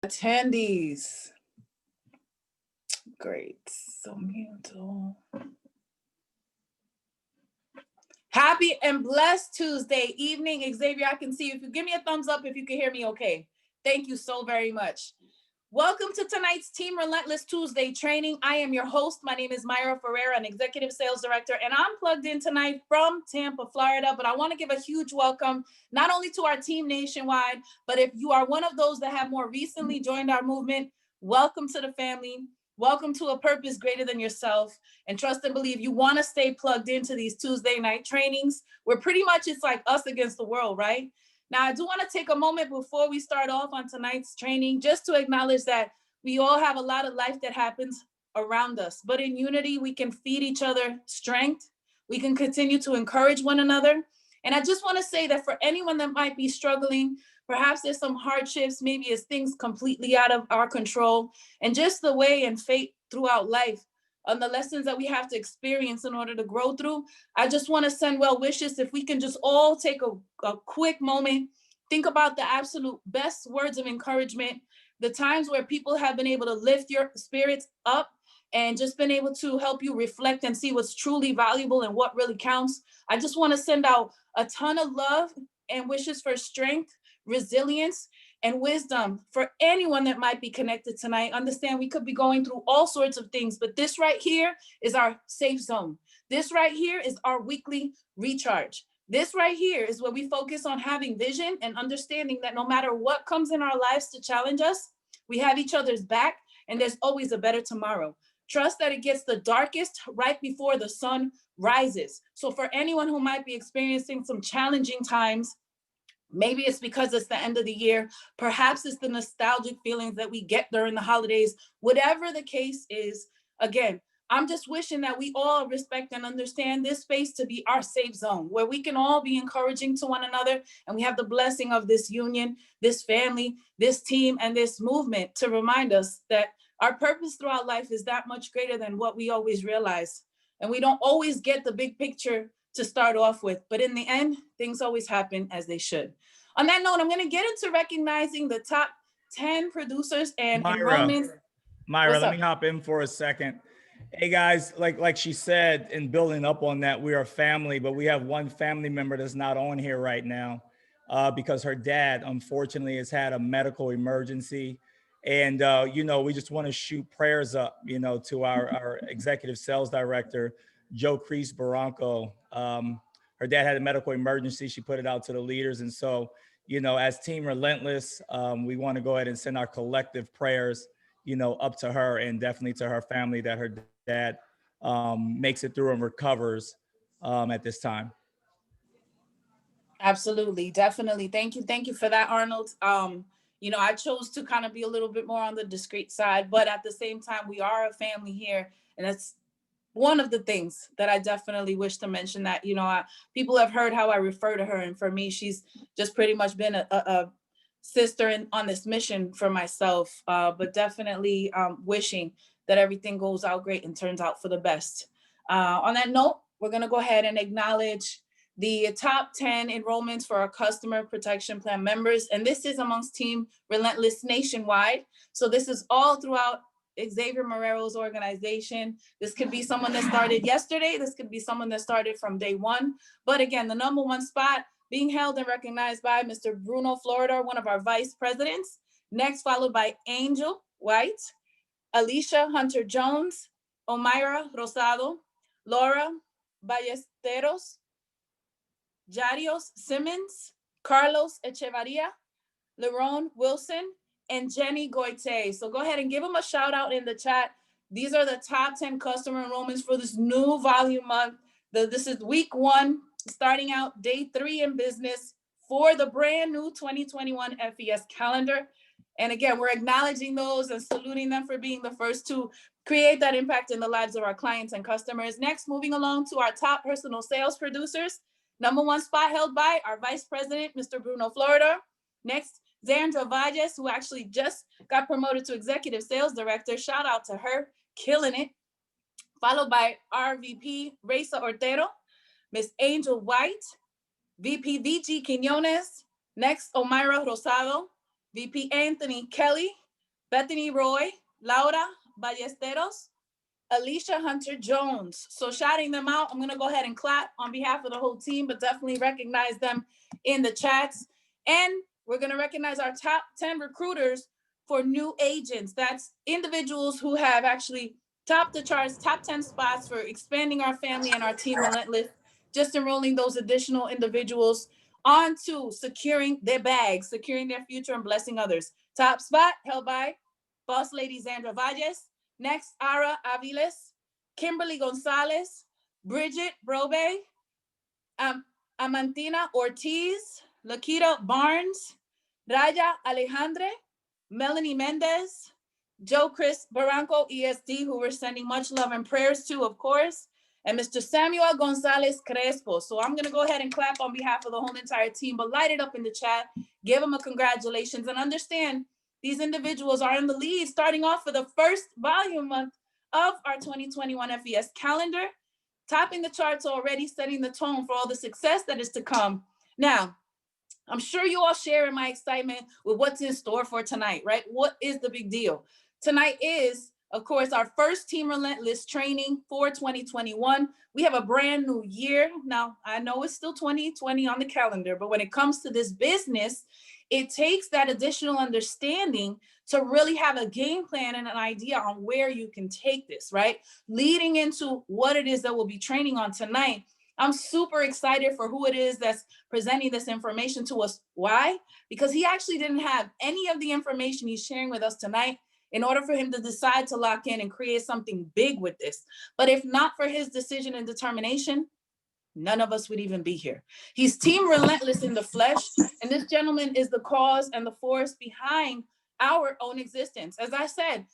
Attendees. Great. So happy and blessed Tuesday evening, Xavier. I can see you. If you give me a thumbs up, if you can hear me okay. Thank you so very much. Welcome to tonight's Team Relentless Tuesday training. I am your host. My name is Marrero, an Executive Sales Director, and I'm plugged in tonight from Tampa, Florida. But I want to give a huge welcome not only to our team nationwide, but if you are one of those that have more recently joined our movement, welcome to the family. Welcome to a purpose greater than yourself. And trust and believe you want to stay plugged into these Tuesday night trainings where pretty much it's like us against the world, right? Now, I do want to take a moment before we start off on tonight's training just to acknowledge that we all have a lot of life that happens around us. But in unity, we can feed each other strength. We can continue to encourage one another. And I just want to say that for anyone that might be struggling, perhaps there's some hardships, maybe it's things completely out of our control, and just the way and fate throughout life, on the lessons that we have to experience in order to grow through. I just want to send well wishes. If we can just all take a quick moment, think about the absolute best words of encouragement, the times where people have been able to lift your spirits up and just been able to help you reflect and see what's truly valuable and what really counts. I just want to send out a ton of love and wishes for strength, resilience, and wisdom for anyone that might be connected tonight. Understand we could be going through all sorts of things, but this right here is our safe zone. This right here is our weekly recharge. This right here is where we focus on having vision and understanding that no matter what comes in our lives to challenge us, we have each other's back and there's always a better tomorrow. Trust that it gets the darkest right before the sun rises. So for anyone who might be experiencing some challenging times, maybe it's because it's the end of the year. Perhaps it's the nostalgic feelings that we get during the holidays. Whatever the case is, again, I'm just wishing that we all respect and understand this space to be our safe zone, where we can all be encouraging to one another, and we have the blessing of this union, this family, this team, and this movement to remind us that our purpose throughout life is that much greater than what we always realize. And we don't always get the big picture to start off with, but in the end, things always happen as they should. On that note, I'm going to get into recognizing the top 10 producers and enrollments. Myra, let me hop in for a second. Hey guys, like she said, in building up on that, we are family, but we have one family member that's not on here right now because her dad, unfortunately, has had a medical emergency. And, we just want to shoot prayers up, to our executive sales director, Joe Crease Barranco. Her dad had a medical emergency. She put it out to the leaders. And so, as Team Relentless, we want to go ahead and send our collective prayers, up to her and definitely to her family, that her dad makes it through and recovers at this time. Absolutely. Definitely. Thank you. Thank you for that, Arnold. I chose to kind of be a little bit more on the discreet side, but at the same time, we are a family here. And that's one of the things that I definitely wish to mention, that, people have heard how I refer to her. And for me, she's just pretty much been a sister on this mission for myself, but definitely wishing that everything goes out great and turns out for the best. On that note, we're going to go ahead and acknowledge the top 10 enrollments for our customer protection plan members. And this is amongst Team Relentless nationwide. So this is all throughout Xavier Marrero's organization. This could be someone that started yesterday. This could be someone that started from day one. But again, the number one spot being held and recognized by Mr. Bruno Florida, one of our vice presidents. Next, followed by Angel White, Alicia Hunter-Jones, Omaira Rosado, Laura Ballesteros, Jarios Simmons, Carlos Echevarria, Lerone Wilson, and Jenny Goite. So go ahead and give them a shout out in the chat. These are the top 10 customer enrollments for this new volume month. This is week 1, starting out day 3 in business for the brand new 2021 FES calendar. And again, we're acknowledging those and saluting them for being the first to create that impact in the lives of our clients and customers. Next, moving along to our top personal sales producers. Number 1 spot held by our Vice President, Mr. Bruno Florida. Next, Zandra Valles, who actually just got promoted to Executive Sales Director. Shout out to her, killing it. Followed by our VP, Reza Ortero, Miss Angel White, VP VG Quinones. Next, Omaira Rosado, VP Anthony Kelly, Bethany Roy, Laura Ballesteros, Alicia Hunter Jones. So shouting them out, I'm going to go ahead and clap on behalf of the whole team, but definitely recognize them in the chats. And we're going to recognize our top 10 recruiters for new agents. That's individuals who have actually topped the charts, top 10 spots for expanding our family and our team Relentless, just enrolling those additional individuals onto securing their bags, securing their future, and blessing others. Top spot held by Boss Lady Zandra Valles. Next, Ara Aviles, Kimberly Gonzalez, Bridget Brobe, Amantina Ortiz, Lakita Barnes, Raya Alejandre, Melanie Mendez, Joe Chris Barranco, ESD, who we're sending much love and prayers to, of course, and Mr. Samuel Gonzalez Crespo. So I'm going to go ahead and clap on behalf of the whole entire team, but light it up in the chat, give them a congratulations, and understand these individuals are in the lead starting off for the first volume month of our 2021 FES calendar, topping the charts already, setting the tone for all the success that is to come. Now, I'm sure you all share in my excitement with what's in store for tonight, right? What is the big deal? Tonight is, of course, our first Team Relentless training for 2021. We have a brand new year. Now, I know it's still 2020 on the calendar, but when it comes to this business, it takes that additional understanding to really have a game plan and an idea on where you can take this, right? Leading into what it is that we'll be training on tonight. I'm super excited for who it is that's presenting this information to us. Why? Because he actually didn't have any of the information he's sharing with us tonight in order for him to decide to lock in and create something big with this. But if not for his decision and determination, none of us would even be here. He's Team Relentless in the flesh, and this gentleman is the cause and the force behind our own existence. As I said,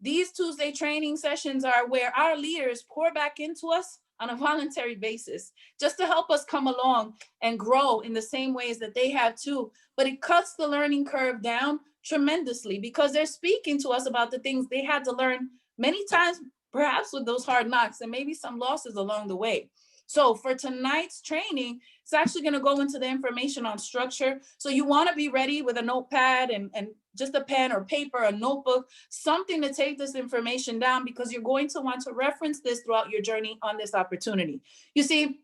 these Tuesday training sessions are where our leaders pour back into us on a voluntary basis, just to help us come along and grow in the same ways that they have too. But it cuts the learning curve down tremendously because they're speaking to us about the things they had to learn many times, perhaps with those hard knocks and maybe some losses along the way. So for tonight's training, it's actually going to go into the information on structure. So you want to be ready with a notepad and just a pen or paper, a notebook, something to take this information down, because you're going to want to reference this throughout your journey on this opportunity. You see,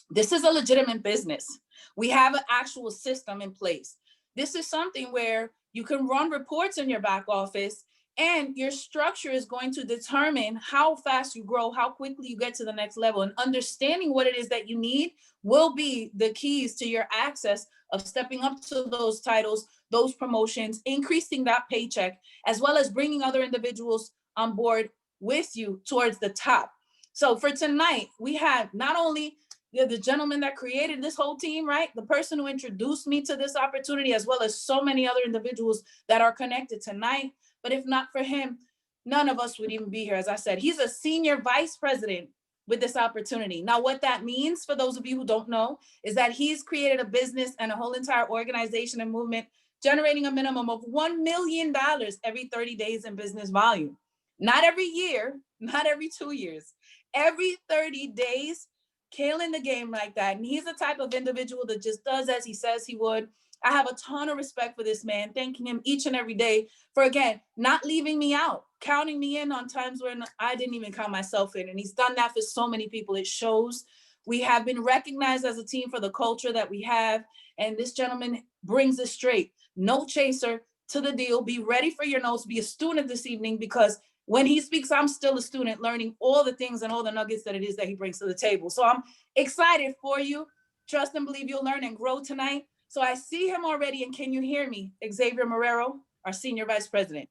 this is a legitimate business. We have an actual system in place. This is something where you can run reports in your back office, and your structure is going to determine how fast you grow, how quickly you get to the next level, and understanding what it is that you need will be the keys to your access of stepping up to those titles, those promotions, increasing that paycheck, as well as bringing other individuals on board with you towards the top. So for tonight, we have not only the gentleman that created this whole team, right? The person who introduced me to this opportunity, as well as so many other individuals that are connected tonight. But if not for him, none of us would even be here. As I said, he's a senior vice president with this opportunity. Now, what that means, for those of you who don't know, is that he's created a business and a whole entire organization and movement generating a minimum of $1 million every 30 days in business volume. Not every year, not every 2 years, every 30 days, killing the game like that. And he's the type of individual that just does as he says he would. I have a ton of respect for this man, thanking him each and every day for, again, not leaving me out, counting me in on times when I didn't even count myself in. And he's done that for so many people. It shows. We have been recognized as a team for the culture that we have. And this gentleman brings it straight. No chaser, to the deal. Be ready for your notes. Be a student this evening, because when he speaks, I'm still a student learning all the things and all the nuggets that it is that he brings to the table. So I'm excited for you. Trust and believe you'll learn and grow tonight. So I see him already. And can you hear me? Xavier Marrero, our Senior Vice President.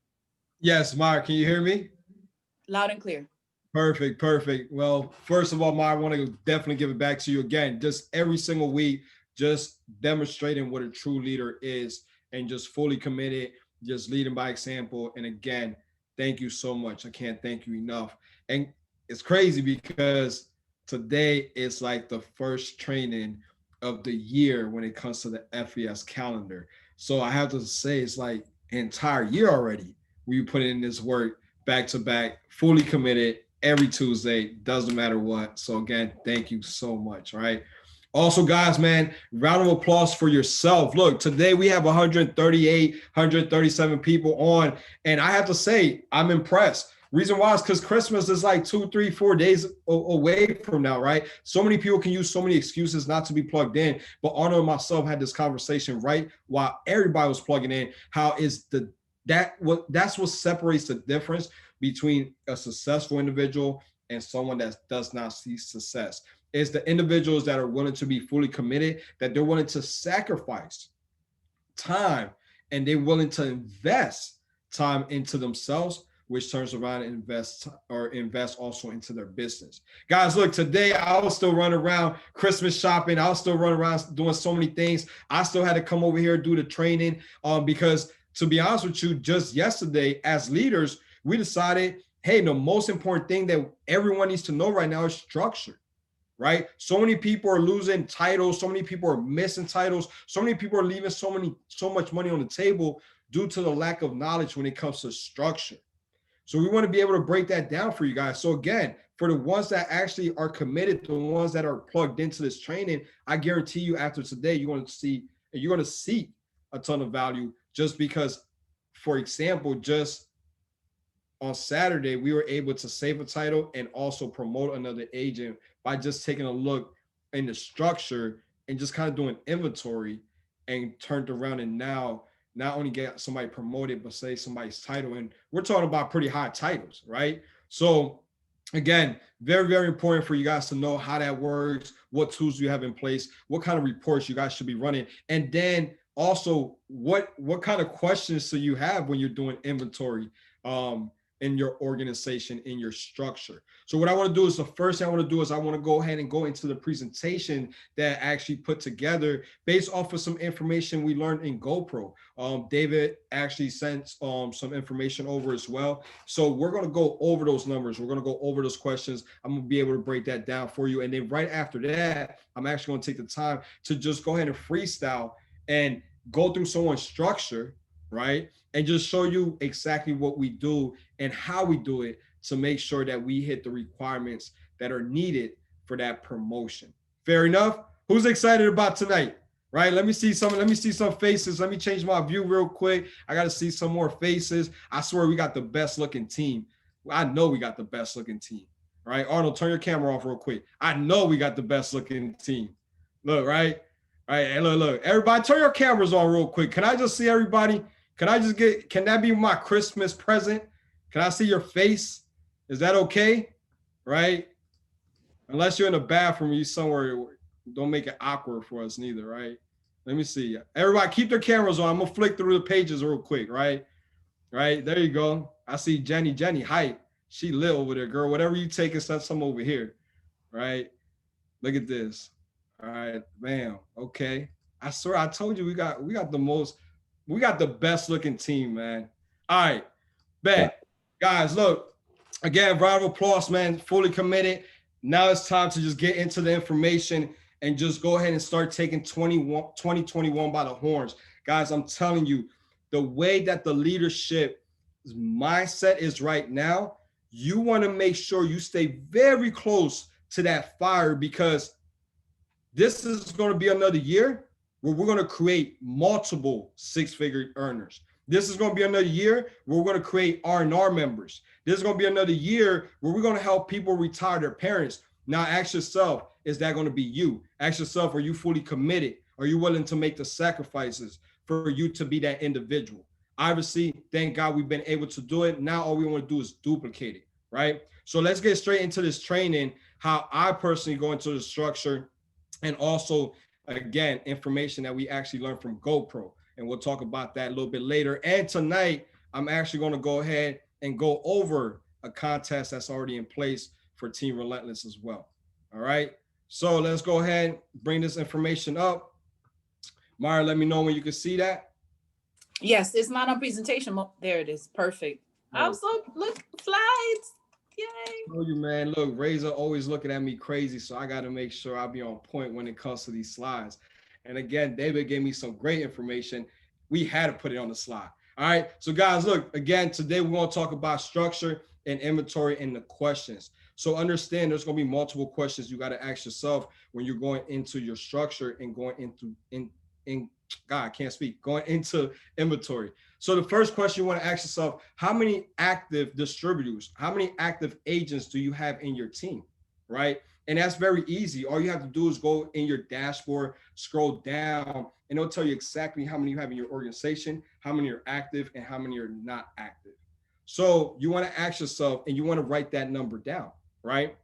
Yes, Mark, can you hear me? Loud and clear. Perfect, perfect. Well, first of all, Mark, I want to definitely give it back to you again. Just every single week, just demonstrating what a true leader is and just fully committed, just leading by example. And again, thank you so much. I can't thank you enough. And it's crazy because today is like the first training of the year when it comes to the FES calendar. So I have to say, it's like an entire year already. We put in this work back to back, fully committed every Tuesday, doesn't matter what. So again, thank you so much. Right. Also, guys, man, round of applause for yourself. Look, today we have 138, 137 people on, and I have to say, I'm impressed. Reason why is because Christmas is like 2, 3, 4 days away from now, right? So many people can use so many excuses not to be plugged in. But Arnold and myself had this conversation right while everybody was plugging in. How is that's what separates the difference between a successful individual and someone that does not see success. Is the individuals that are willing to be fully committed, that they're willing to sacrifice time and they're willing to invest time into themselves, which turns around and invest also into their business. Guys, look, today I was still running around Christmas shopping. I was still running around doing so many things. I still had to come over here and do the training because to be honest with you, just yesterday as leaders, we decided, hey, the most important thing that everyone needs to know right now is structure. Right? So many people are losing titles. So many people are missing titles. So many people are leaving so much money on the table due to the lack of knowledge when it comes to structure. So we want to be able to break that down for you guys. So again, for the ones that actually are committed, the ones that are plugged into this training, I guarantee you after today, you're going to see a ton of value just because, for example, just on Saturday, we were able to save a title and also promote another agent by just taking a look in the structure and just kind of doing inventory and turned around and now not only get somebody promoted, but say somebody's title. And we're talking about pretty high titles, right? So again, very, very important for you guys to know how that works, what tools you have in place, what kind of reports you guys should be running. And then also what kind of questions do you have when you're doing inventory in your organization, in your structure. So what I want to do is the first thing I want to do is I want to go ahead and go into the presentation that I actually put together based off of some information we learned in GoPro. David actually sent some information over as well. So we're going to go over those numbers. We're going to go over those questions. I'm going to be able to break that down for you. And then right after that, I'm actually going to take the time to just go ahead and freestyle and go through someone's structure, right? And just show you exactly what we do and how we do it to make sure that we hit the requirements that are needed for that promotion. Fair enough? Who's excited about tonight? Right? Let me see some faces. Let me change my view real quick. I got to see some more faces. I swear we got the best looking team. I know we got the best looking team. Right? Arnold, turn your camera off real quick. I know we got the best looking team. Look, right? All right, and look. Everybody turn your cameras on real quick. Can I just see everybody? Can that be my Christmas present? Can I see your face? Is that okay? Right? Unless you're in the bathroom, you somewhere, don't make it awkward for us neither, right? Let me see. Everybody keep their cameras on. I'm gonna flick through the pages real quick, right? Right, there you go. I see Jenny, hype. She lit over there, girl. Whatever you take, send some over here, right? Look at this. All right, bam. Okay. I swear I told you we got the best looking team, man. All right, bet. Guys, look, again, round of applause, man. Fully committed. Now it's time to just get into the information and just go ahead and start taking 2021 by the horns. Guys, I'm telling you, the way that the leadership mindset is right now, you want to make sure you stay very close to that fire because this is going to be another year where we're going to create multiple six-figure earners. This is going to be another year where we're going to create R&R members. This is going to be another year where we're going to help people retire their parents. Now ask yourself, is that going to be you? Ask yourself, are you fully committed? Are you willing to make the sacrifices for you to be that individual? Obviously, thank God we've been able to do it. Now all we want to do is duplicate it, right? So let's get straight into this training, how I personally go into the structure, and also, again, information that we actually learned from GoPro. And we'll talk about that a little bit later. And tonight, I'm actually going to go ahead and go over a contest that's already in place for Team Relentless as well. All right. So let's go ahead and bring this information up. Mara, let me know when you can see that. Yes, it's not on presentation. There it is. Perfect. Also, look, slides. Yay. Tell you, man, look, Razor always looking at me crazy, so I got to make sure I be on point when it comes to these slides. And again, David gave me some great information. We had to put it on the slide. All right. So guys, look, again, today we're going to talk about structure and inventory and the questions. So understand there's going to be multiple questions you got to ask yourself when you're going into your structure and going into in God, I can't speak, going into inventory. So the first question you want to ask yourself, how many active distributors, how many active agents do you have in your team, right? And that's very easy. All you have to do is go in your dashboard, scroll down, and it'll tell you exactly how many you have in your organization, how many are active, and how many are not active. So you want to ask yourself, and you want to write that number down, right?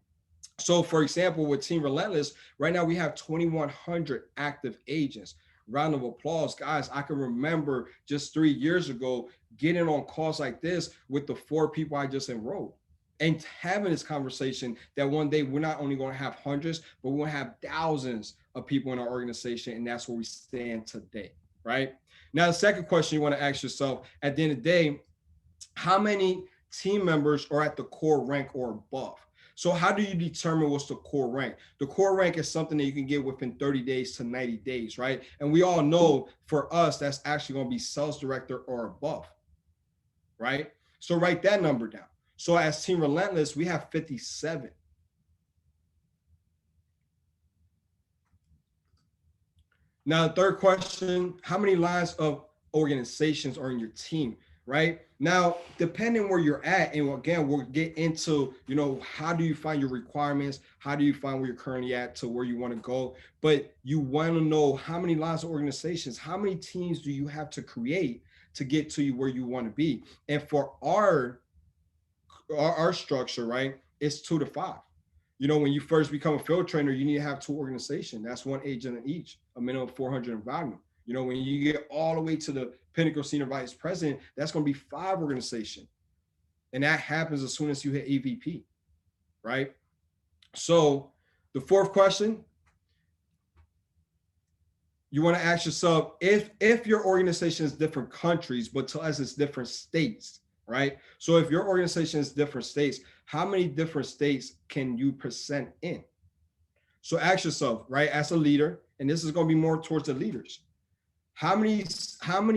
So for example, with Team Relentless, right now we have 2,100 active agents. Round of applause, guys. I can remember just 3 years ago getting on calls like this with the 4 people I just enrolled and having this conversation that one day we're not only going to have hundreds, but we're going to have thousands of people in our organization. And that's where we stand today, right? Now, the second question you want to ask yourself at the end of the day, how many team members are at the core rank or above? So how do you determine what's the core rank? The core rank is something that you can get within 30 days to 90 days, right? And we all know for us, that's actually going to be sales director or above, right? So write that number down. So as Team Relentless, we have 57. Now, the third question, how many lines of organizations are in your team, right? Now, depending where you're at, and again, we'll get into, how do you find your requirements? How do you find where you're currently at to where you want to go? But you want to know how many lines of organizations, how many teams do you have to create to get to you where you want to be? And for our structure, right, it's 2 to 5. When you first become a field trainer, you need to have 2 organizations. That's 1 agent in each, a minimum of 400 in volume. When you get all the way to the pinnacle senior vice president, that's going to be 5 organizations. And that happens as soon as you hit EVP, right? So the fourth question, you want to ask yourself, if your organization is different countries, but to us it's different states, right? So if your organization is different states, how many different states can you present in? So ask yourself, right, as a leader, and this is going to be more towards the leaders, how many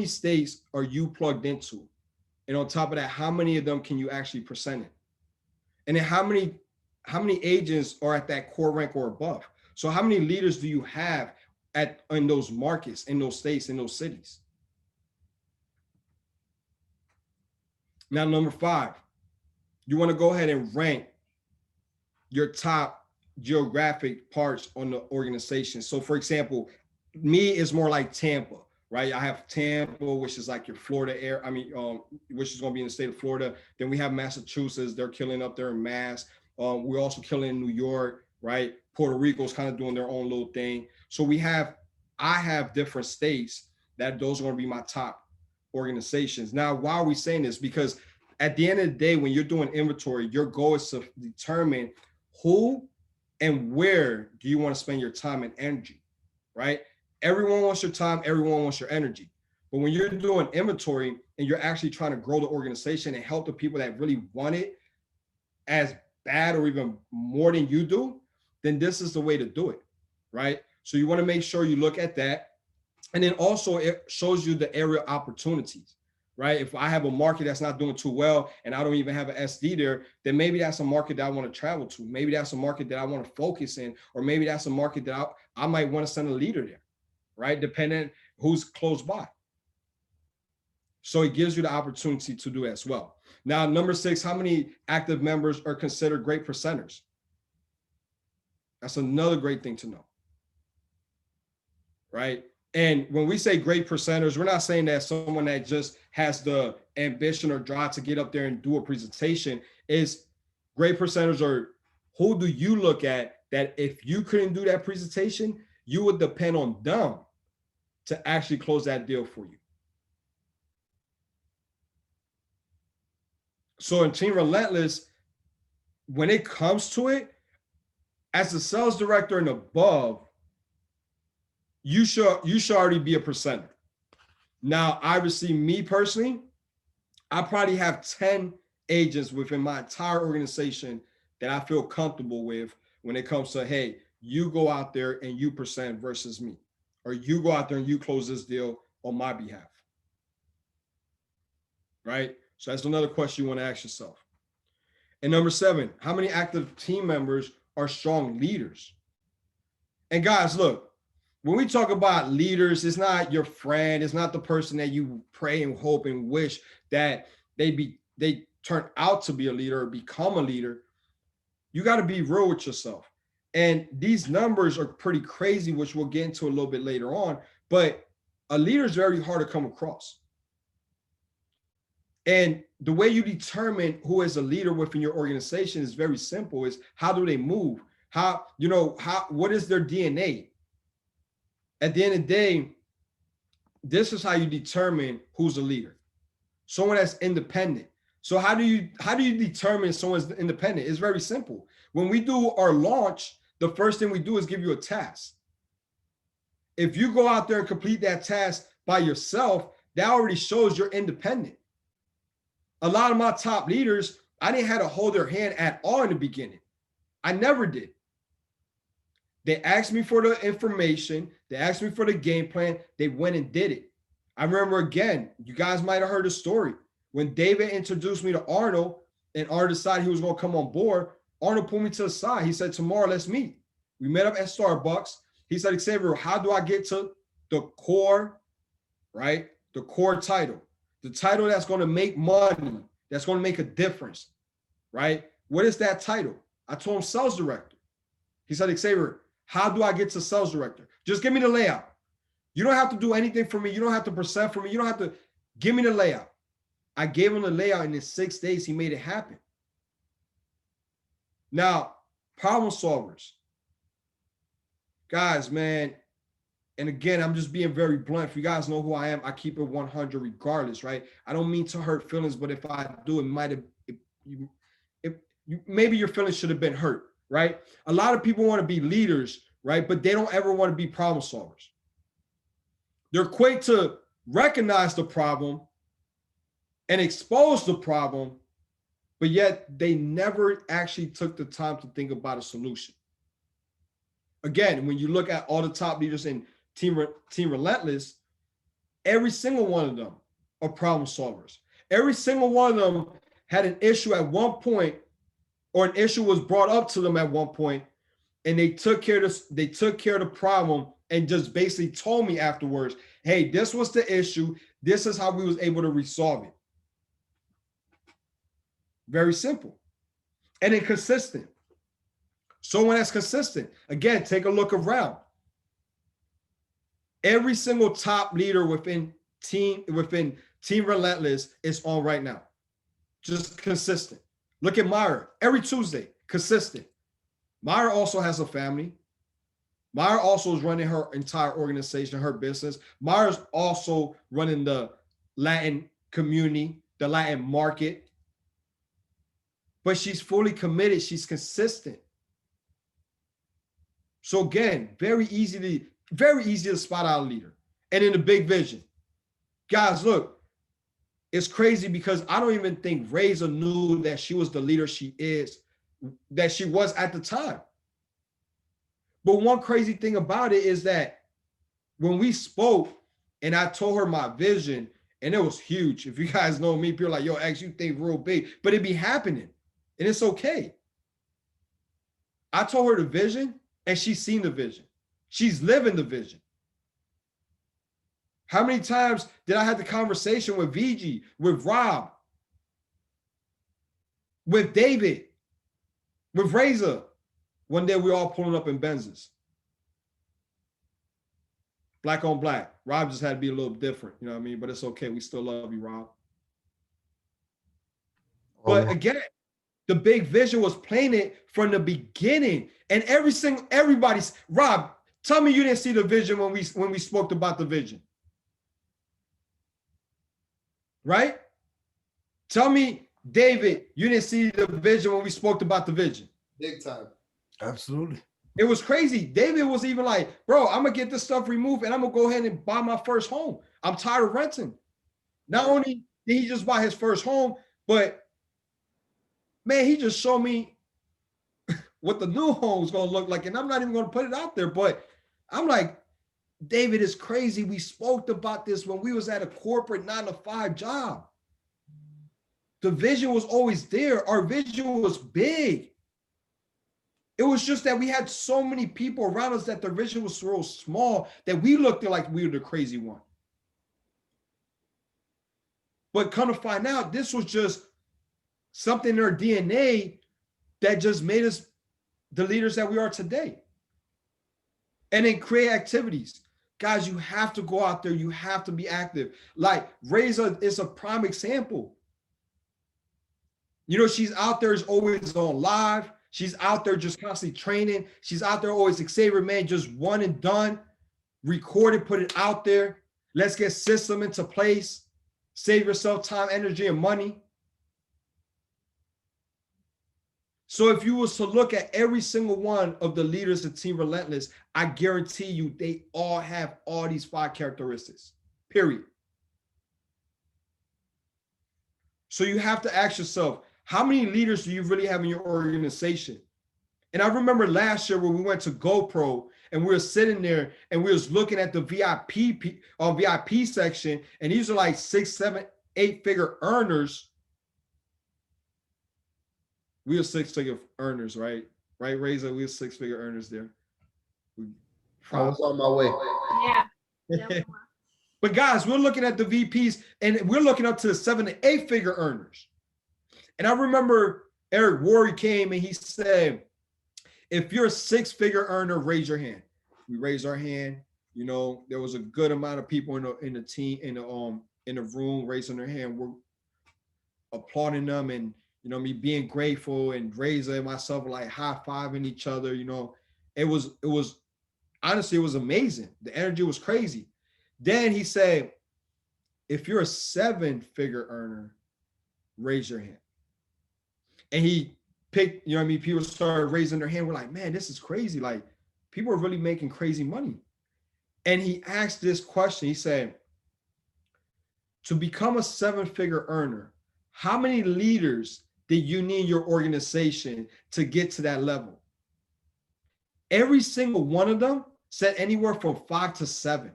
states are you plugged into? And on top of that, how many of them can you actually present in? And then how many agents are at that core rank or above? So how many leaders do you have in those markets, in those states, in those cities? Now, number 5, you want to go ahead and rank your top geographic parts on the organization. So for example, me is more like Tampa, right? I have Tampa, which is like your Florida which is going to be in the state of Florida. Then we have Massachusetts. They're killing up there in Mass. We're also killing in New York, right? Puerto Rico's kind of doing their own little thing. So I have different states that those are going to be my top organizations. Now, why are we saying this? Because at the end of the day, when you're doing inventory, your goal is to determine who and where do you want to spend your time and energy, right? Everyone wants your time, everyone wants your energy. But when you're doing inventory and you're actually trying to grow the organization and help the people that really want it as bad or even more than you do, then this is the way to do it, right? So you want to make sure you look at that. And then also it shows you the area opportunities, right? If I have a market that's not doing too well and I don't even have an SD there, then maybe that's a market that I want to travel to. Maybe that's a market that I want to focus in, or maybe that's a market that I might want to send a leader there, right? Depending who's close by. So it gives you the opportunity to do as well. Now, number 6, how many active members are considered great presenters? That's another great thing to know, right? And when we say great presenters, we're not saying that someone that just has the ambition or drive to get up there and do a presentation. Is great presenters, or who do you look at that if you couldn't do that presentation, you would depend on them to actually close that deal for you. So in Team Relentless, when it comes to it, as a sales director and above, you should already be a presenter. Now, obviously, me personally, I probably have 10 agents within my entire organization that I feel comfortable with when it comes to, hey, you go out there and you present versus me, or you go out there and you close this deal on my behalf, right? So that's another question you want to ask yourself. And number 7, how many active team members are strong leaders? And guys, look, when we talk about leaders, it's not your friend. It's not the person that you pray and hope and wish that they turn out to be a leader or become a leader. You got to be real with yourself. And these numbers are pretty crazy, which we'll get into a little bit later on. But a leader is very hard to come across. And the way you determine who is a leader within your organization is very simple. Is how do they move? What is their DNA? At the end of the day, this is how you determine who's a leader. Someone that's independent. So how do you determine someone's independent? It's very simple. When we do our launch, the first thing we do is give you a task. If you go out there and complete that task by yourself, that already shows you're independent. A lot of my top leaders, I didn't have to hold their hand at all in the beginning. I never did. They asked me for the information. They asked me for the game plan. They went and did it. I remember, again, you guys might have heard the story. When David introduced me to Arnold and Arnold decided he was going to come on board, Arnold pulled me to the side. He said, tomorrow, let's meet. We met up at Starbucks. He said, Xavier, how do I get to the core, right? The core title, the title that's going to make money, that's going to make a difference, right? What is that title? I told him sales director. He said, Xavier, how do I get to sales director? Just give me the layout. You don't have to do anything for me. You don't have to present for me. You don't have to give me the layout. I gave him the layout, and in 6 days, he made it happen. Now, problem solvers. Guys, man, and again, I'm just being very blunt. If you guys know who I am, I keep it 100 regardless, right? I don't mean to hurt feelings, but if I do, it might have, maybe your feelings should have been hurt, right? A lot of people want to be leaders, right? But they don't ever want to be problem solvers. They're quick to recognize the problem and expose the problem, but yet they never actually took the time to think about a solution. Again, when you look at all the top leaders in Team Relentless, every single one of them are problem solvers. Every single one of them had an issue at one point, or an issue was brought up to them at one point, and they took care of this, they took care of the problem and just basically told me afterwards, hey, this was the issue. This is how we was able to resolve it. Very simple. And then consistent. Someone that's consistent. Again, take a look around. Every single top leader within Team Relentless is on right now. Just consistent. Look at Myra. Every Tuesday, consistent. Myra also has a family. Myra also is running her entire organization, her business. Myra's also running the Latin community, the Latin market. But she's fully committed. She's consistent. So again, very easy to spot out a leader. And in the big vision. Guys, look, it's crazy because I don't even think Reza knew that she was the leader she is, that she was at the time. But one crazy thing about it is that when we spoke and I told her my vision, and it was huge. If you guys know me, people are like, yo, X, you think real big, but it be happening and it's okay. I told her the vision and she's seen the vision. She's living the vision. How many times did I have the conversation with VG, with Rob, with David, with Reza? One day we all pulling up in Benzes. Black on black. Rob just had to be a little different, you know what I mean? But it's okay. We still love you, Rob. But again, the big vision was planted from the beginning. And everybody's, Rob, tell me you didn't see the vision when we spoke about the vision. Right? Tell me, David, you didn't see the vision when we spoke about the vision. Big time. Absolutely. It was crazy. David was even like, bro, I'm going to get this stuff removed and I'm going to go ahead and buy my first home. I'm tired of renting. Not only did he just buy his first home, but man, he just showed me what the new home is going to look like. And I'm not even going to put it out there, but I'm like, David is crazy. We spoke about this when we was at a corporate 9-to-5 job. The vision was always there. Our vision was big. It was just that we had so many people around us that the vision was so small that we looked like we were the crazy one. But come to find out, this was just something in our DNA that just made us the leaders that we are today. And then create activities. Guys, you have to go out there. You have to be active. Like Reza is a prime example. You know, she's out there, is always on live. She's out there just constantly training. She's out there always, Xavier, man, just one and done. Record it, put it out there. Let's get system into place. Save yourself time, energy, and money. So if you was to look at every single one of the leaders of Team Relentless, I guarantee you they all have all these 5 characteristics, period. So you have to ask yourself, how many leaders do you really have in your organization? And I remember last year when we went to GoPro and we were sitting there and we was looking at the VIP section, and these are like 6, 7, 8-figure earners. We were 6-figure earners, right? Right, Reza? We were 6-figure earners there. I was on my way. Yeah. But guys, we're looking at the VPs and we're looking up to the 7 to 8-figure earners. And I remember Eric Worre came and he said, if you're a 6-figure earner, raise your hand. We raised our hand. You know, there was a good amount of people in the team, in the room raising their hand. We're applauding them, and you know, me being grateful, and Reza and myself were like high-fiving each other. You know, it was honestly, it was amazing. The energy was crazy. Then he said, if you're a 7-figure earner, raise your hand. And he picked, you know what I mean? People started raising their hand. We're like, man, this is crazy. Like, people are really making crazy money. And he asked this question. He said, to become a 7-figure earner, how many leaders did you need in your organization to get to that level? Every single one of them said anywhere from 5 to 7.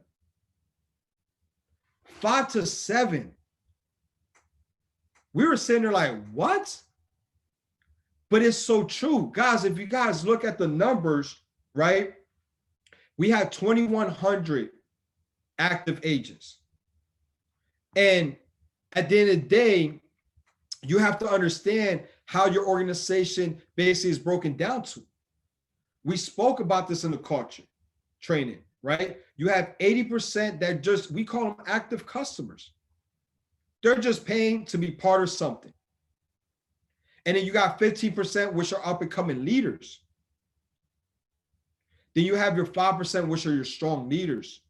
5 to 7. We were sitting there like, what? But it's so true. Guys, if you guys look at the numbers, right? We had 2,100 active agents. And at the end of the day, you have to understand how your organization basically is broken down to. We spoke about this in the culture training, right? You have 80% that just, we call them active customers. They're just paying to be part of something. And then you got 15%, which are up and coming leaders. Then you have your 5%, which are your strong leaders.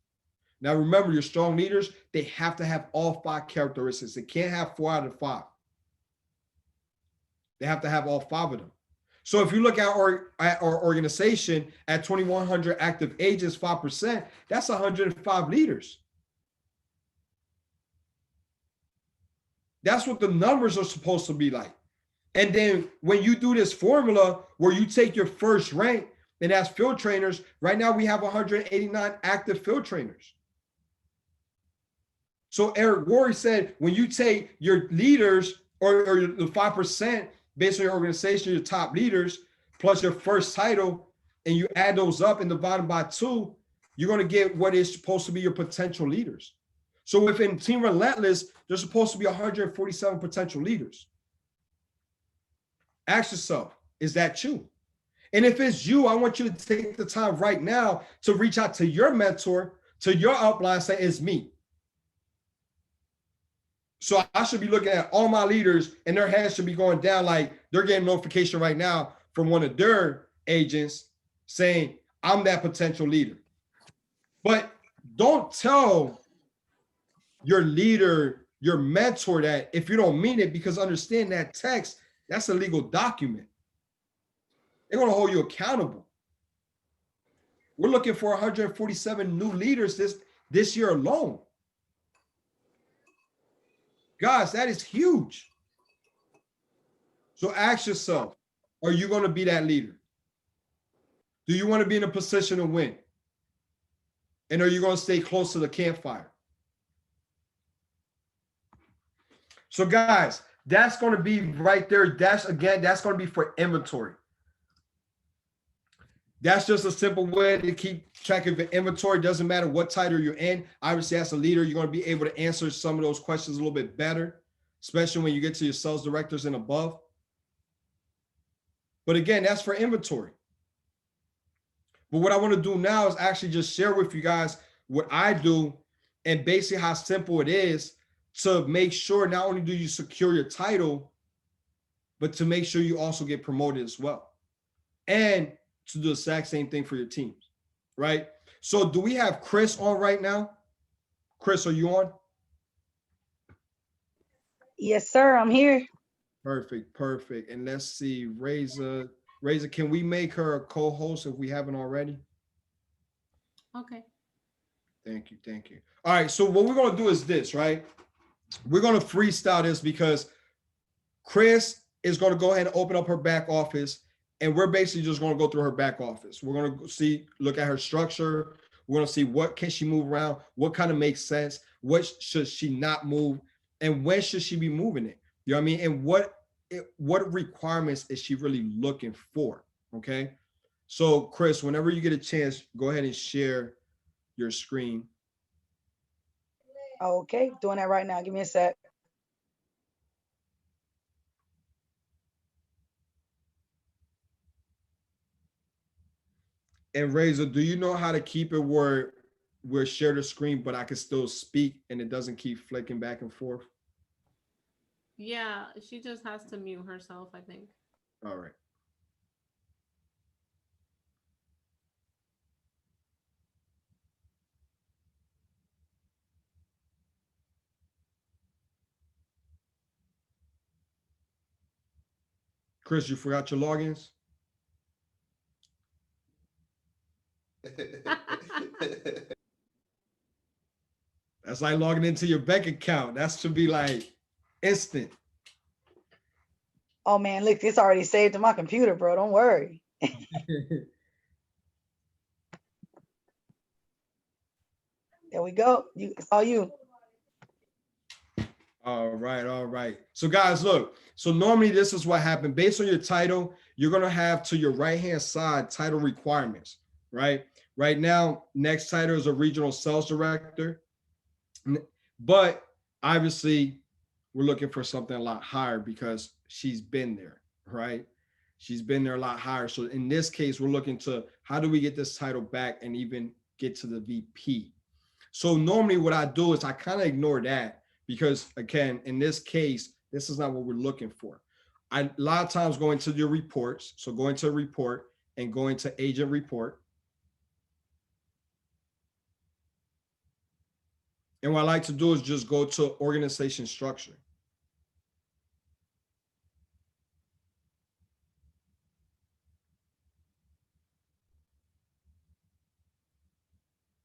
Now, remember, your strong leaders, they have to have all 5 characteristics. They can't have 4 out of 5. They have to have all 5 of them. So if you look at our organization at 2,100 active agents, 5%, that's 105 leaders. That's what the numbers are supposed to be like. And then when you do this formula where you take your first rank, and that's field trainers, right now we have 189 active field trainers. So Eric Worre said, when you take your leaders or the 5% based on your organization, your top leaders, plus your first title, and you add those up and divide them by 2, you're going to get what is supposed to be your potential leaders. So within Team Relentless, there's supposed to be 147 potential leaders. Ask yourself, is that you? And if it's you, I want you to take the time right now to reach out to your mentor, to your upline, say, it's me. So I should be looking at all my leaders and their hands should be going down like they're getting notification right now from one of their agents saying, I'm that potential leader. But don't tell your leader, your mentor that if you don't mean it, because understand that text, that's a legal document. They're going to hold you accountable. We're looking for 147 new leaders this year alone. Guys, that is huge. So ask yourself, are you going to be that leader? Do you want to be in a position to win? And are you going to stay close to the campfire? So guys, That's going to be right there. That's going to be for inventory. That's just a simple way to keep track of your inventory. Doesn't matter what title you're in. Obviously, as a leader, you're going to be able to answer some of those questions a little bit better, especially when you get to your sales directors and above. But again, that's for inventory. But what I want to do now is actually just share with you guys what I do and basically how simple it is to make sure not only do you secure your title, but to make sure you also get promoted as well. And to do the exact same thing for your teams, right? So do we have Chris on right now? Chris, are you on? Yes, sir. I'm here. Perfect, perfect. And let's see, Reza, can we make her a co-host if we haven't already? Okay. Thank you, thank you. All right, so what we're gonna do is this, right? We're gonna freestyle this because Chris is gonna go ahead and open up her back office, and we're basically just gonna go through her back office. We're gonna look at her structure. We're gonna see what can she move around, what kind of makes sense, what should she not move, and when should she be moving it? You know what I mean? And what requirements is she really looking for? Okay. So Chris, whenever you get a chance, go ahead and share your screen. Okay, doing that right now. Give me a sec. And Razor, do you know how to keep it where we're share the screen, but I can still speak and it doesn't keep flicking back and forth? Yeah, she just has to mute herself, I think. All right. Chris, you forgot your logins? That's like logging into your bank account. That should be like instant. Oh man, look, it's already saved to my computer, bro. Don't worry. There we go. It's all you. All right, all right. So guys, look, so normally this is what happened. Based on your title, you're gonna have to your right-hand side title requirements, right? Right now, next title is a regional sales director, but obviously we're looking for something a lot higher because she's been there, right? She's been there a lot higher. So in this case, we're looking to how do we get this title back and even get to the VP? So normally what I do is I kind of ignore that because again, in this case, this is not what we're looking for. A lot of times go into your reports. So go into a report and go into agent report. And what I like to do is just go to organization structure.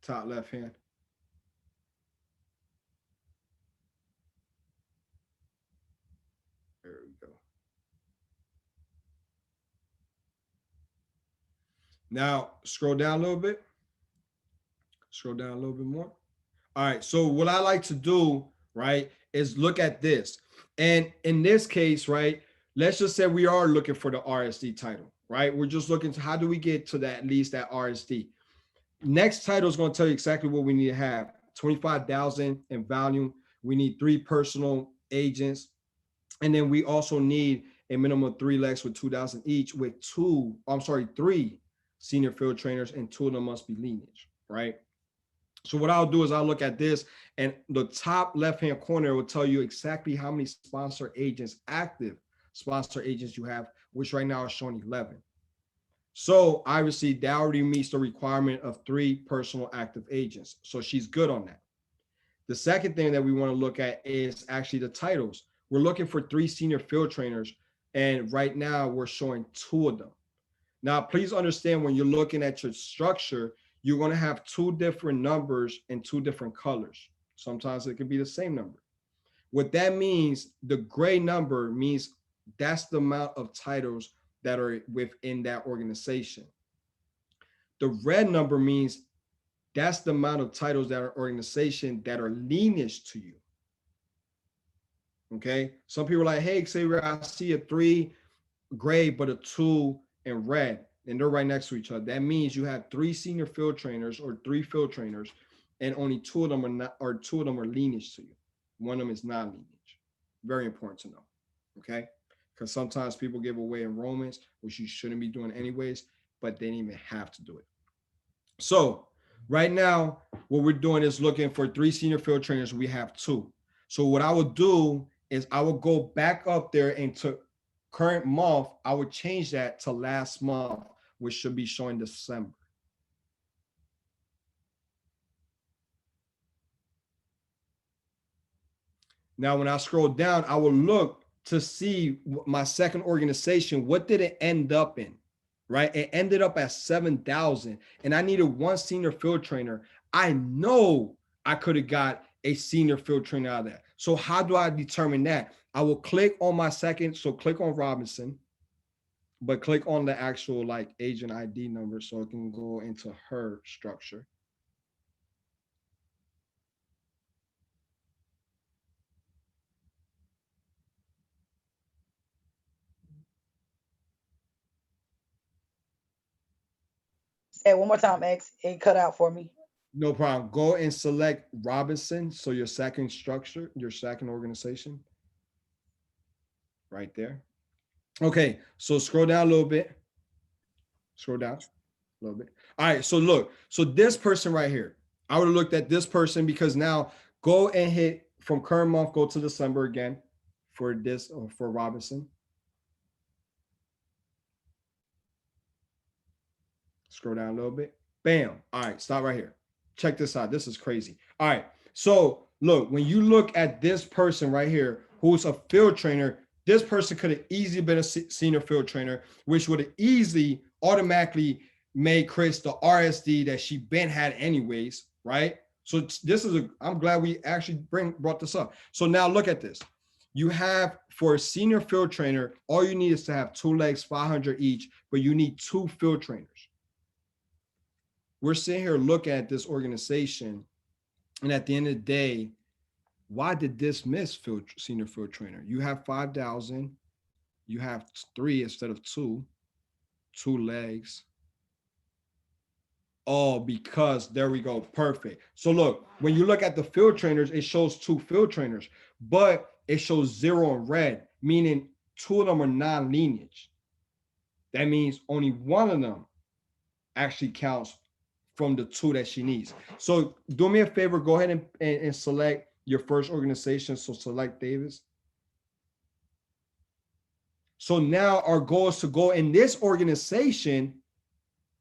Top left hand. There we go. Now scroll down a little bit. Scroll down a little bit more. All right. So what I like to do, right, is look at this. And in this case, right, let's just say we are looking for the RSD title, right? We're just looking to how do we get to that, at least that RSD. Next title is going to tell you exactly what we need to have. 25,000 in volume. We need 3 personal agents. And then we also need a minimum of 3 legs with 2,000 each with 3 senior field trainers, and 2 of them must be lineage, right? So what I'll do is I'll look at this, and the top left-hand corner will tell you exactly how many sponsor agents, active sponsor agents you have, which right now is showing 11. So obviously that already meets the requirement of 3 personal active agents. So she's good on that. The second thing that we want to look at is actually the titles. We're looking for 3 senior field trainers, and right now we're showing 2 of them. Now, please understand when you're looking at your structure, you're going to have 2 different numbers and 2 different colors. Sometimes it could be the same number. What that means, the gray number means that's the amount of titles that are within that organization. The red number means that's the amount of titles that are organization that are lineage to you. Okay. Some people are like, hey, Xavier, I see a 3 gray, but a 2 in red, and they're right next to each other. That means you have 3 senior field trainers or 3 field trainers, and only 2 of them are not, or 2 of them are lineage to you. One of them is non-lineage. Very important to know. Okay. Because sometimes people give away enrollments, which you shouldn't be doing anyways, but they didn't even have to do it. So right now, what we're doing is looking for 3 senior field trainers. We have 2. So what I would do is I would go back up there into current month. I would change that to last month, which should be showing December. Now, when I scroll down, I will look to see my second organization. What did it end up in? Right? It ended up at 7,000, and I needed 1 senior field trainer. I know I could have got a senior field trainer out of that. So how do I determine that? I will click on my second. So click on Robinson, but click on the actual like agent ID number so it can go into her structure. Say it one more time, X. It cut out for me. No problem. Go and select Robinson. So your second structure, your second organization. Right there. Okay, so scroll down a little bit. Scroll down a little bit. All right, so look. So this person right here, I would have looked at this person because now go and hit from current month, go to December again for this or for Robinson. Scroll down a little bit. Bam. All right, stop right here. Check this out. This is crazy. All right, so look, when you look at this person right here, who's a field trainer, this person could have easily been a senior field trainer, which would have easily automatically made Chris the RSD that she been had anyways, right? So this is I'm glad we actually brought this up. So now look at this. You have for a senior field trainer, all you need is to have 2 legs, 500 each, but you need 2 field trainers. We're sitting here looking at this organization, and at the end of the day, why did this miss senior field trainer? You have 5,000, you have 3 instead of 2 legs. Oh, because there we go, perfect. So look, when you look at the field trainers, it shows 2 field trainers, but it shows 0 in red, meaning 2 of them are non-lineage. That means only 1 of them actually counts from the 2 that she needs. So do me a favor, go ahead and select your first organization. So select Davis. So now our goal is to go in this organization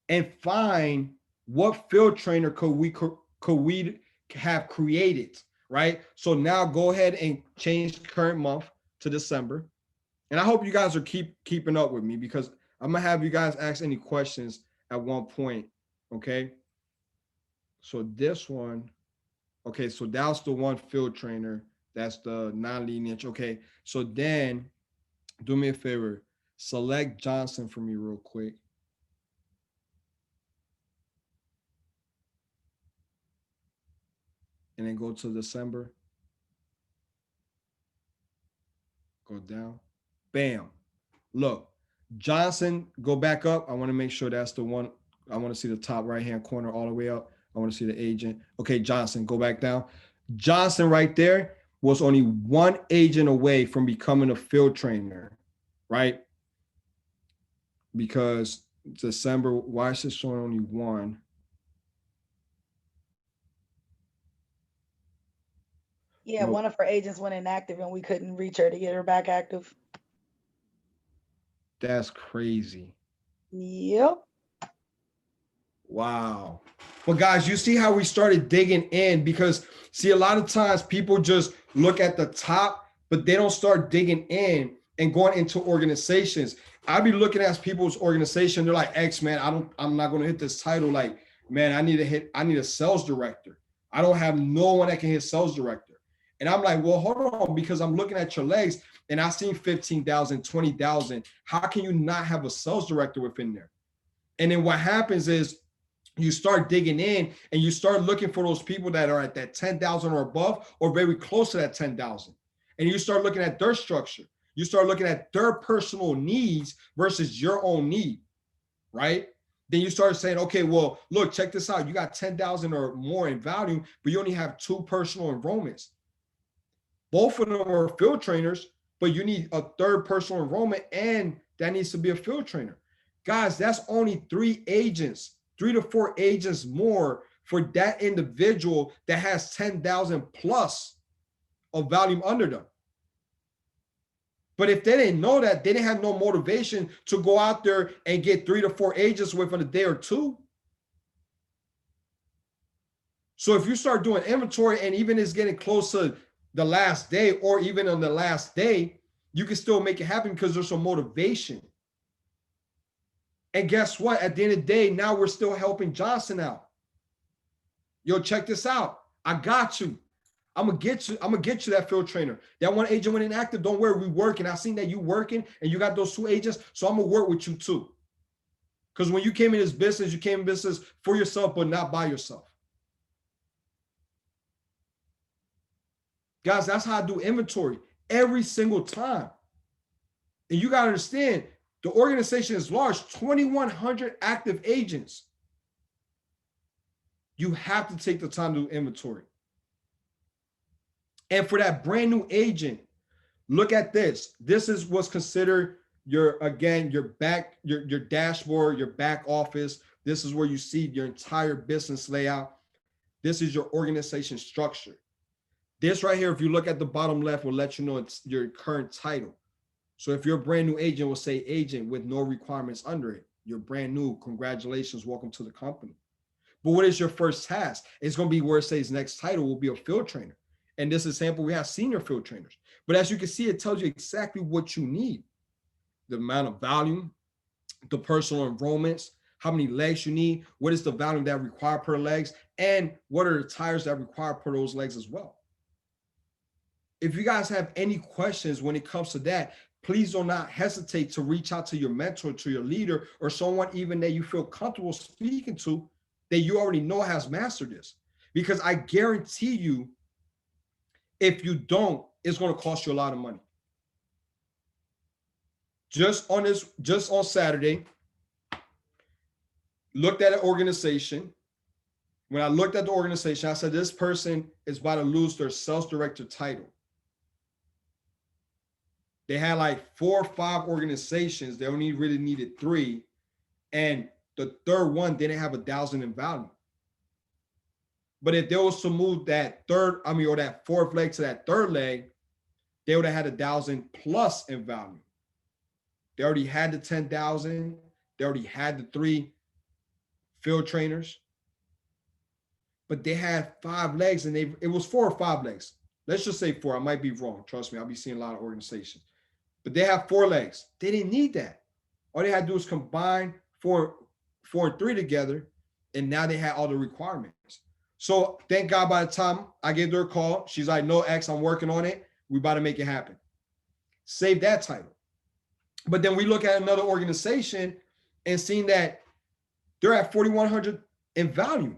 and find what field trainer could we have created, right? So now go ahead and change current month to December. And I hope you guys are keeping up with me because I'm gonna have you guys ask any questions at one point, okay? So this one, okay, so that's the 1 field trainer. That's the non-lineage. Okay, so then do me a favor, select Johnson for me real quick. And then go to December. Go down. Bam. Look, Johnson, go back up. I want to make sure that's the one. I want to see the top right-hand corner all the way up. I want to see the agent. Okay, Johnson, go back down. Johnson right there was only 1 agent away from becoming a field trainer, right? Because December, why is it showing only 1? Yeah, Well, one of her agents went inactive and we couldn't reach her to get her back active. that's crazy. Yep. Wow. But guys, you see how we started digging in because see, a lot of times people just look at the top, but they don't start digging in and going into organizations. I'd be looking at people's organization. They're like, X, man, I'm not going to hit this title. Like, man, I need a sales director. I don't have no one that can hit sales director. And I'm like, well, hold on, because I'm looking at your legs and I seen 15,000, 20,000. How can you not have a sales director within there? And then what happens is you start digging in and you start looking for those people that are at that 10,000 or above or very close to that 10,000. and you start looking at their structure. You start looking at their personal needs versus your own need, right? Then you start saying, okay, well, look, check this out. You got 10,000 or more in value, but you only have 2 personal enrollments. Both of them are field trainers, but you need a 3rd personal enrollment, and that needs to be a field trainer. Guys, that's only 3 agents, 3 to 4 agents more for that individual that has 10,000 plus of value under them. But if they didn't know that, they didn't have no motivation to go out there and get 3 to 4 agents within a day or 2. So if you start doing inventory and even it's getting close to the last day or even on the last day, you can still make it happen because there's some motivation. And guess what? At the end of the day, now we're still helping Johnson out. Yo, check this out. I got you. I'm gonna get you that field trainer. That one agent went inactive. Don't worry, we working. I seen that you working and you got those 2 agents. So I'm gonna work with you too. Because when you came in this business, you came in business for yourself, but not by yourself. Guys, that's how I do inventory every single time. And you got to understand, the organization is large, 2,100 active agents. You have to take the time to do inventory. And for that brand new agent, look at this. This is what's considered your dashboard, your back office. This is where you see your entire business layout. This is your organization structure. This right here, if you look at the bottom left, will let you know it's your current title. So if you're a brand new agent, will say agent with no requirements under it. You're brand new. Congratulations. Welcome to the company. But what is your first task? It's going to be where it says next title will be a field trainer. And this example, we have senior field trainers. But as you can see, it tells you exactly what you need. The amount of volume, the personal enrollments, how many legs you need, what is the volume that require per legs, and what are the tires that require per those legs as well. If you guys have any questions when it comes to that, please do not hesitate to reach out to your mentor, to your leader, or someone even that you feel comfortable speaking to that you already know has mastered this. Because I guarantee you, if you don't, it's going to cost you a lot of money. Just on Saturday, looked at an organization. When I looked at the organization, I said, this person is about to lose their sales director title. They had like 4 or 5 organizations. They only really needed 3. And the 3rd one didn't have 1,000 in value. But if they was to move that or that 4th leg to that 3rd leg, they would have had 1,000 plus in value. They already had the 10,000. They already had the 3 field trainers. But they had 5 legs, and it was 4 or 5 legs. Let's just say 4. I might be wrong. Trust me, I'll be seeing a lot of organizations. But they have 4 legs. They didn't need that. All they had to do was combine 4 and 3 together, and now they had all the requirements. So thank God by the time I gave her a call, she's like, no, X, I'm working on it. We about to make it happen. Save that title. But then we look at another organization and seeing that they're at 4,100 in value.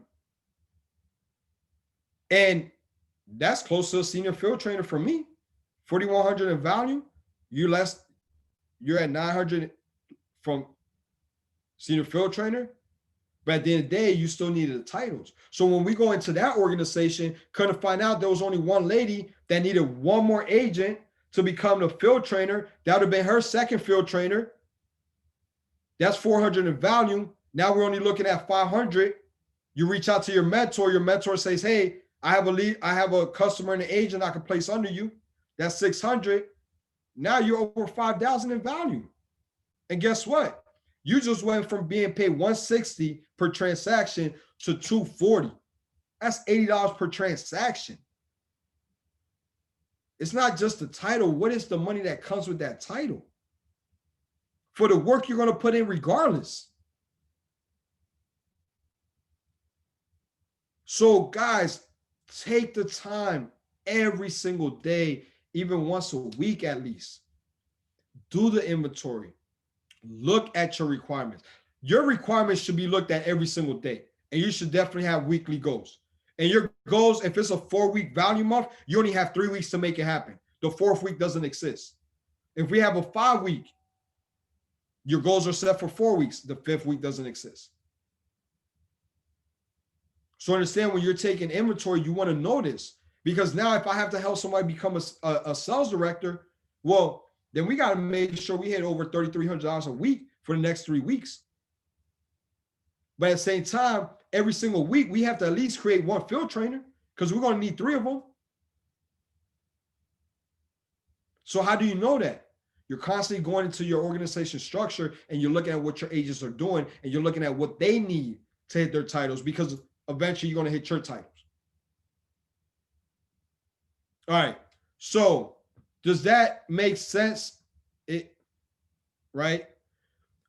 And that's close to a senior field trainer for me. 4,100 in value. You're at 900 from senior field trainer. But at the end of the day, you still needed the titles. So when we go into that organization, couldn't find out there was only one lady that needed 1 more agent to become the field trainer. That would have been her 2nd field trainer. That's 400 in value. Now we're only looking at 500. You reach out to your mentor says, hey, I have a customer and an agent I can place under you. That's 600. Now you're over 5,000 in value. And guess what? You just went from being paid $160 per transaction to $240. That's $80 per transaction. It's not just the title. What is the money that comes with that title? For the work you're going to put in regardless. So guys, take the time every single day, even once a week at least. Do the inventory. Look at your requirements. Your requirements should be looked at every single day. And you should definitely have weekly goals. And your goals, if it's a 4-week value month, you only have 3 weeks to make it happen. the 4th week doesn't exist. If we have a 5-week, your goals are set for 4 weeks. The 5th week doesn't exist. So understand when you're taking inventory, you want to know this, because now if I have to help somebody become a sales director, well, then we got to make sure we hit over $3,300 a week for the next 3 weeks. But at the same time, every single week, we have to at least create 1 field trainer, because we're going to need 3 of them. So how do you know that? You're constantly going into your organization structure and you're looking at what your agents are doing and you're looking at what they need to hit their titles, because eventually you're going to hit your titles. All right. So does that make sense? Right?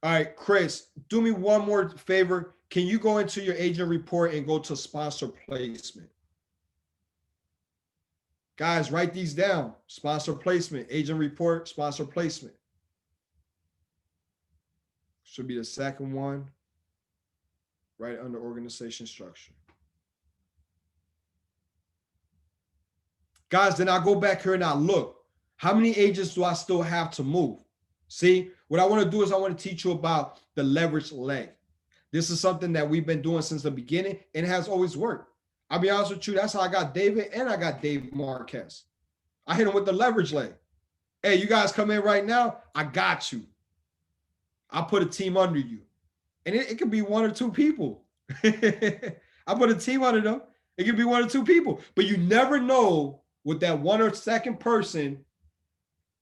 All right, Chris, do me one more favor. Can you go into your agent report and go to sponsor placement? Guys, write these down. Sponsor placement, agent report, sponsor placement. Should be the second one, right under organization structure. Guys, then I go back here and I look. How many agents do I still have to move? See, what I want to do is I want to teach you about the leverage leg. This is something that we've been doing since the beginning and it has always worked. I'll be honest with you, that's how I got David and I got Dave Marquez. I hit him with the leverage leg. Hey, you guys come in right now, I got you. I'll put a team under you. And it could be 1 or 2 people. I put a team under them. It could be 1 or 2 people. But you never know what that 1 or 2nd person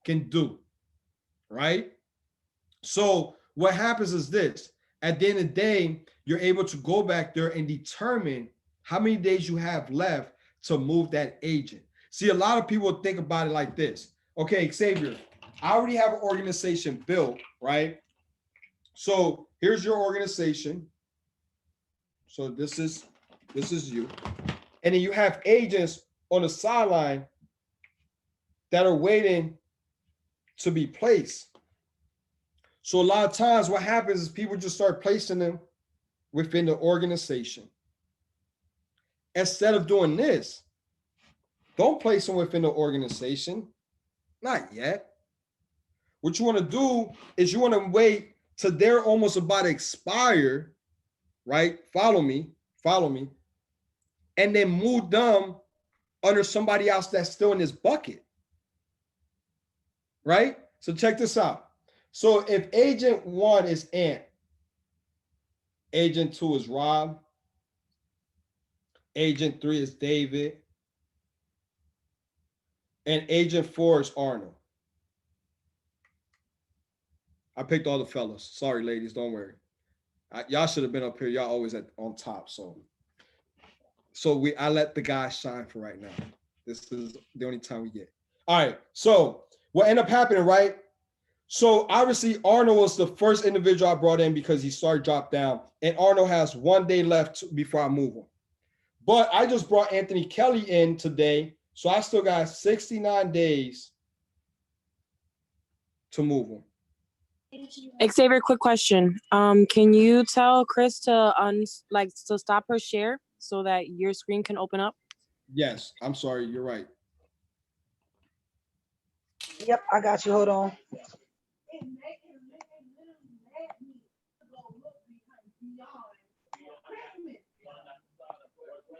can do, right? So what happens is this. At the end of the day, you're able to go back there and determine how many days you have left to move that agent. See, a lot of people think about it like this. Okay, Xavier, I already have an organization built, right? So here's your organization. So this is you. And then you have agents on the sideline that are waiting to be placed. So a lot of times what happens is people just start placing them within the organization. Instead of doing this, don't place them within the organization. Not yet. What you want to do is you want to wait till they're almost about to expire, right? Follow me. And then move them under somebody else that's still in this bucket, right? So check this out. So if agent 1 is Ant, agent 2 is Rob, agent 3 is David, and agent 4 is Arnold. I picked all the fellas. Sorry, ladies, don't worry. Y'all should have been up here. Y'all always on top. So I let the guys shine for right now. This is the only time we get. All right. So what ended up happening, right? So obviously Arnold was the first individual I brought in because he started drop down, and Arnold has 1 day left before I move him. But I just brought Anthony Kelly in today, so I still got 69 days to move him. Xavier, quick question. Can you tell Chris to to stop her share so that your screen can open up? Yes, I'm sorry, you're right. Yep, I got you. Hold on.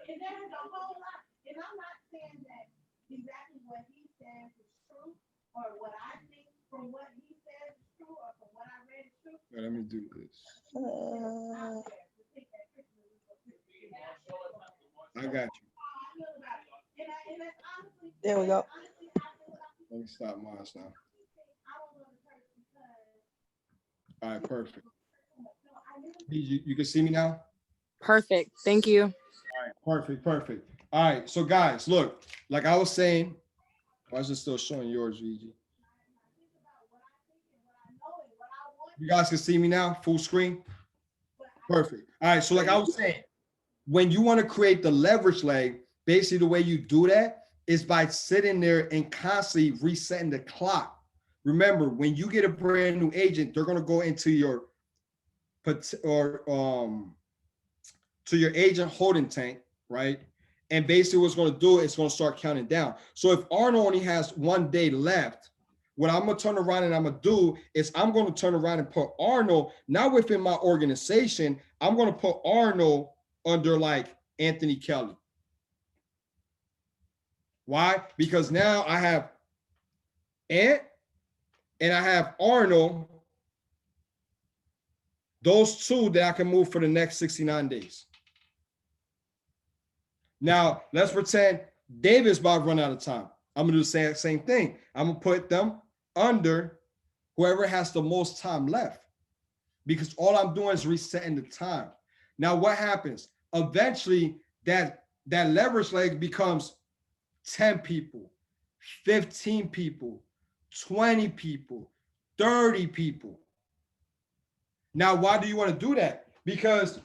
And there's a whole lot, and I'm not saying that exactly what he says is true, or what I think from what he says is true, or from what I read is true. Right, let me do this. I got you. There we go. Let me stop mine now. All right, perfect. You can see me now? Perfect. Thank you. All right, perfect. All right, so guys, look, like I was saying, why is it still showing yours, VG? You guys can see me now, full screen? Perfect. All right, so like I was saying, when you want to create the leverage leg, basically the way you do that is by sitting there and constantly resetting the clock. Remember, when you get a brand new agent, they're going to go into your to your agent holding tank, right? And basically what's going to do, it's going to start counting down. So if Arnold only has 1 day left, what I'm going to turn around and I'm going to do is I'm going to turn around and put Arnold, not within my organization, I'm going to put Arnold under like Anthony Kelly. Why? Because now I have Ant and I have Arnold, those two that I can move for the next 69 days. Now, let's pretend David's about to run out of time. I'm going to do the same thing. I'm going to put them under whoever has the most time left, because all I'm doing is resetting the time. Now, what happens? Eventually, that leverage leg becomes 10 people, 15 people, 20 people, 30 people. Now, why do you want to do that? Because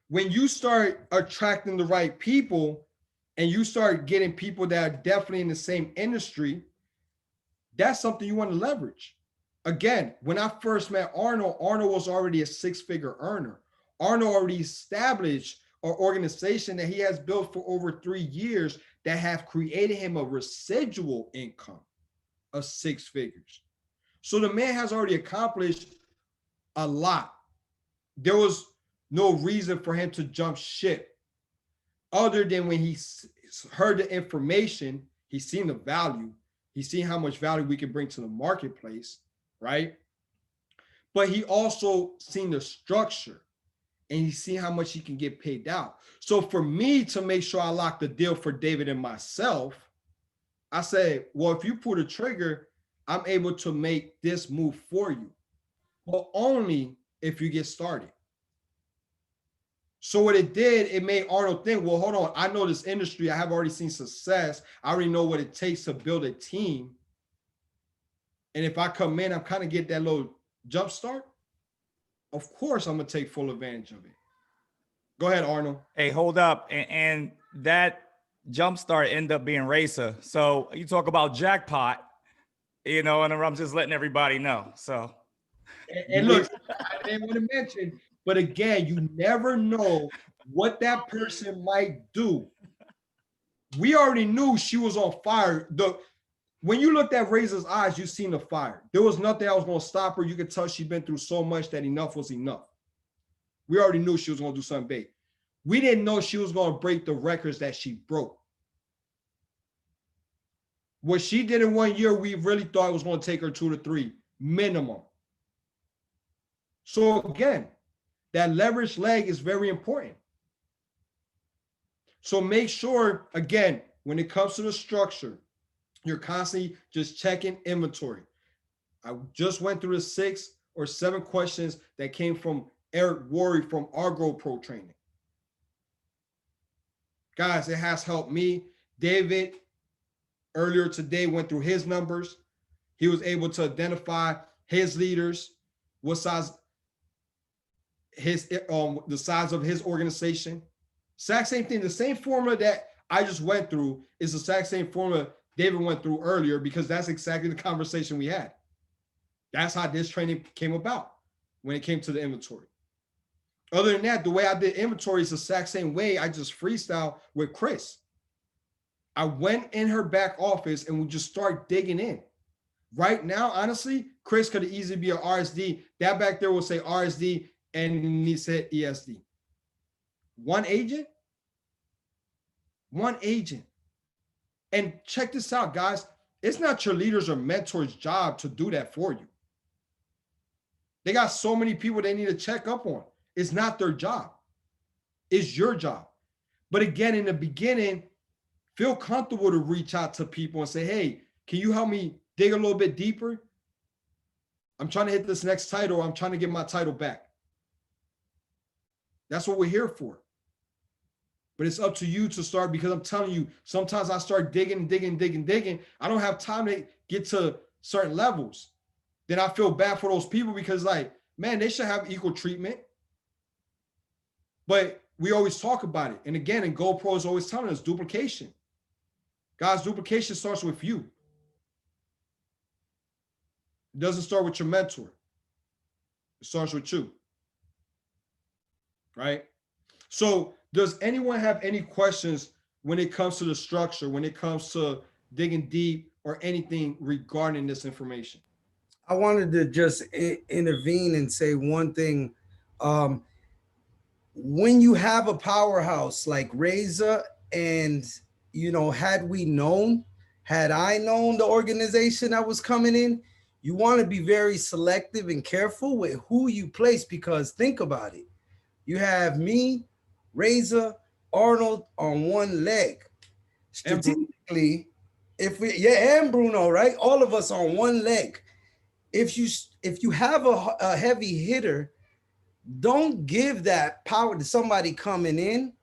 when you start attracting the right people and you start getting people that are definitely in the same industry, that's something you want to leverage. Again, when I first met Arnold, Arnold was already a 6-figure earner. Arnold already established an organization that he has built for over 3 years that have created him a residual income of 6 figures. So the man has already accomplished a lot. There was no reason for him to jump ship other than when he heard the information, he's seen the value, he's seen how much value we can bring to the marketplace, right? But he also seen the structure and he's seen how much he can get paid out. So for me to make sure I lock the deal for David and myself, I say, well, if you pull the trigger, I'm able to make this move for you, but only if you get started. So what it did, it made Arnold think, well, hold on, I know this industry. I have already seen success. I already know what it takes to build a team. And if I come in, I'm kind of get that little jump start. Of course, I'm going to take full advantage of it. Go ahead, Arnold. Hey, hold up. And that jump start ended up being Racer. So you talk about jackpot, you know, and I'm just letting everybody know. So. And look, I didn't want to mention, but again, you never know what that person might do. We already knew she was on fire. When you looked at Razor's eyes, you seen the fire. There was nothing else going to stop her. You could tell she'd been through so much that enough was enough. We already knew she was going to do something big. We didn't know she was going to break the records that she broke. What she did in 1 year, we really thought it was going to take her 2 to 3 minimum. So again, that leverage leg is very important. So make sure, again, when it comes to the structure, you're constantly just checking inventory. I just went through the 6 or 7 questions that came from Eric Worry from Argo Pro Training. Guys, it has helped me. David, earlier today, went through his numbers. He was able to identify his leaders, what size the size of his organization. Exact same thing. The same formula that I just went through is the exact same formula David went through earlier, because that's exactly the conversation we had. That's how this training came about when it came to the inventory. Other than that, the way I did inventory is the exact same way I just freestyle with Chris. I went in her back office and we just start digging in. Right now, honestly, Chris could easily be an RSD. That back there will say RSD and he said ESD. One agent. And check this out, guys. It's not your leaders or mentors' job to do that for you. They got so many people they need to check up on. It's not their job. It's your job. But again, in the beginning, feel comfortable to reach out to people and say, hey, can you help me dig a little bit deeper? I'm trying to hit this next title. I'm trying to get my title back. That's what we're here for. But it's up to you to start, because I'm telling you, sometimes I start digging. I don't have time to get to certain levels. Then I feel bad for those people, because like, man, they should have equal treatment. But we always talk about it. And again, and GoPro is always telling us duplication. Guys, duplication starts with you. It doesn't start with your mentor. It starts with you. Right? So does anyone have any questions when it comes to the structure, when it comes to digging deep or anything regarding this information? I wanted to just intervene and say one thing. Um, when you have a powerhouse like Reza, and had I known the organization that was coming in, you want to be very selective and careful with who you place, because think about it. You have me, Reza, Arnold on one leg. Strategically, and Bruno, right? All of us on one leg. If you have a heavy hitter, don't give that power to somebody coming in.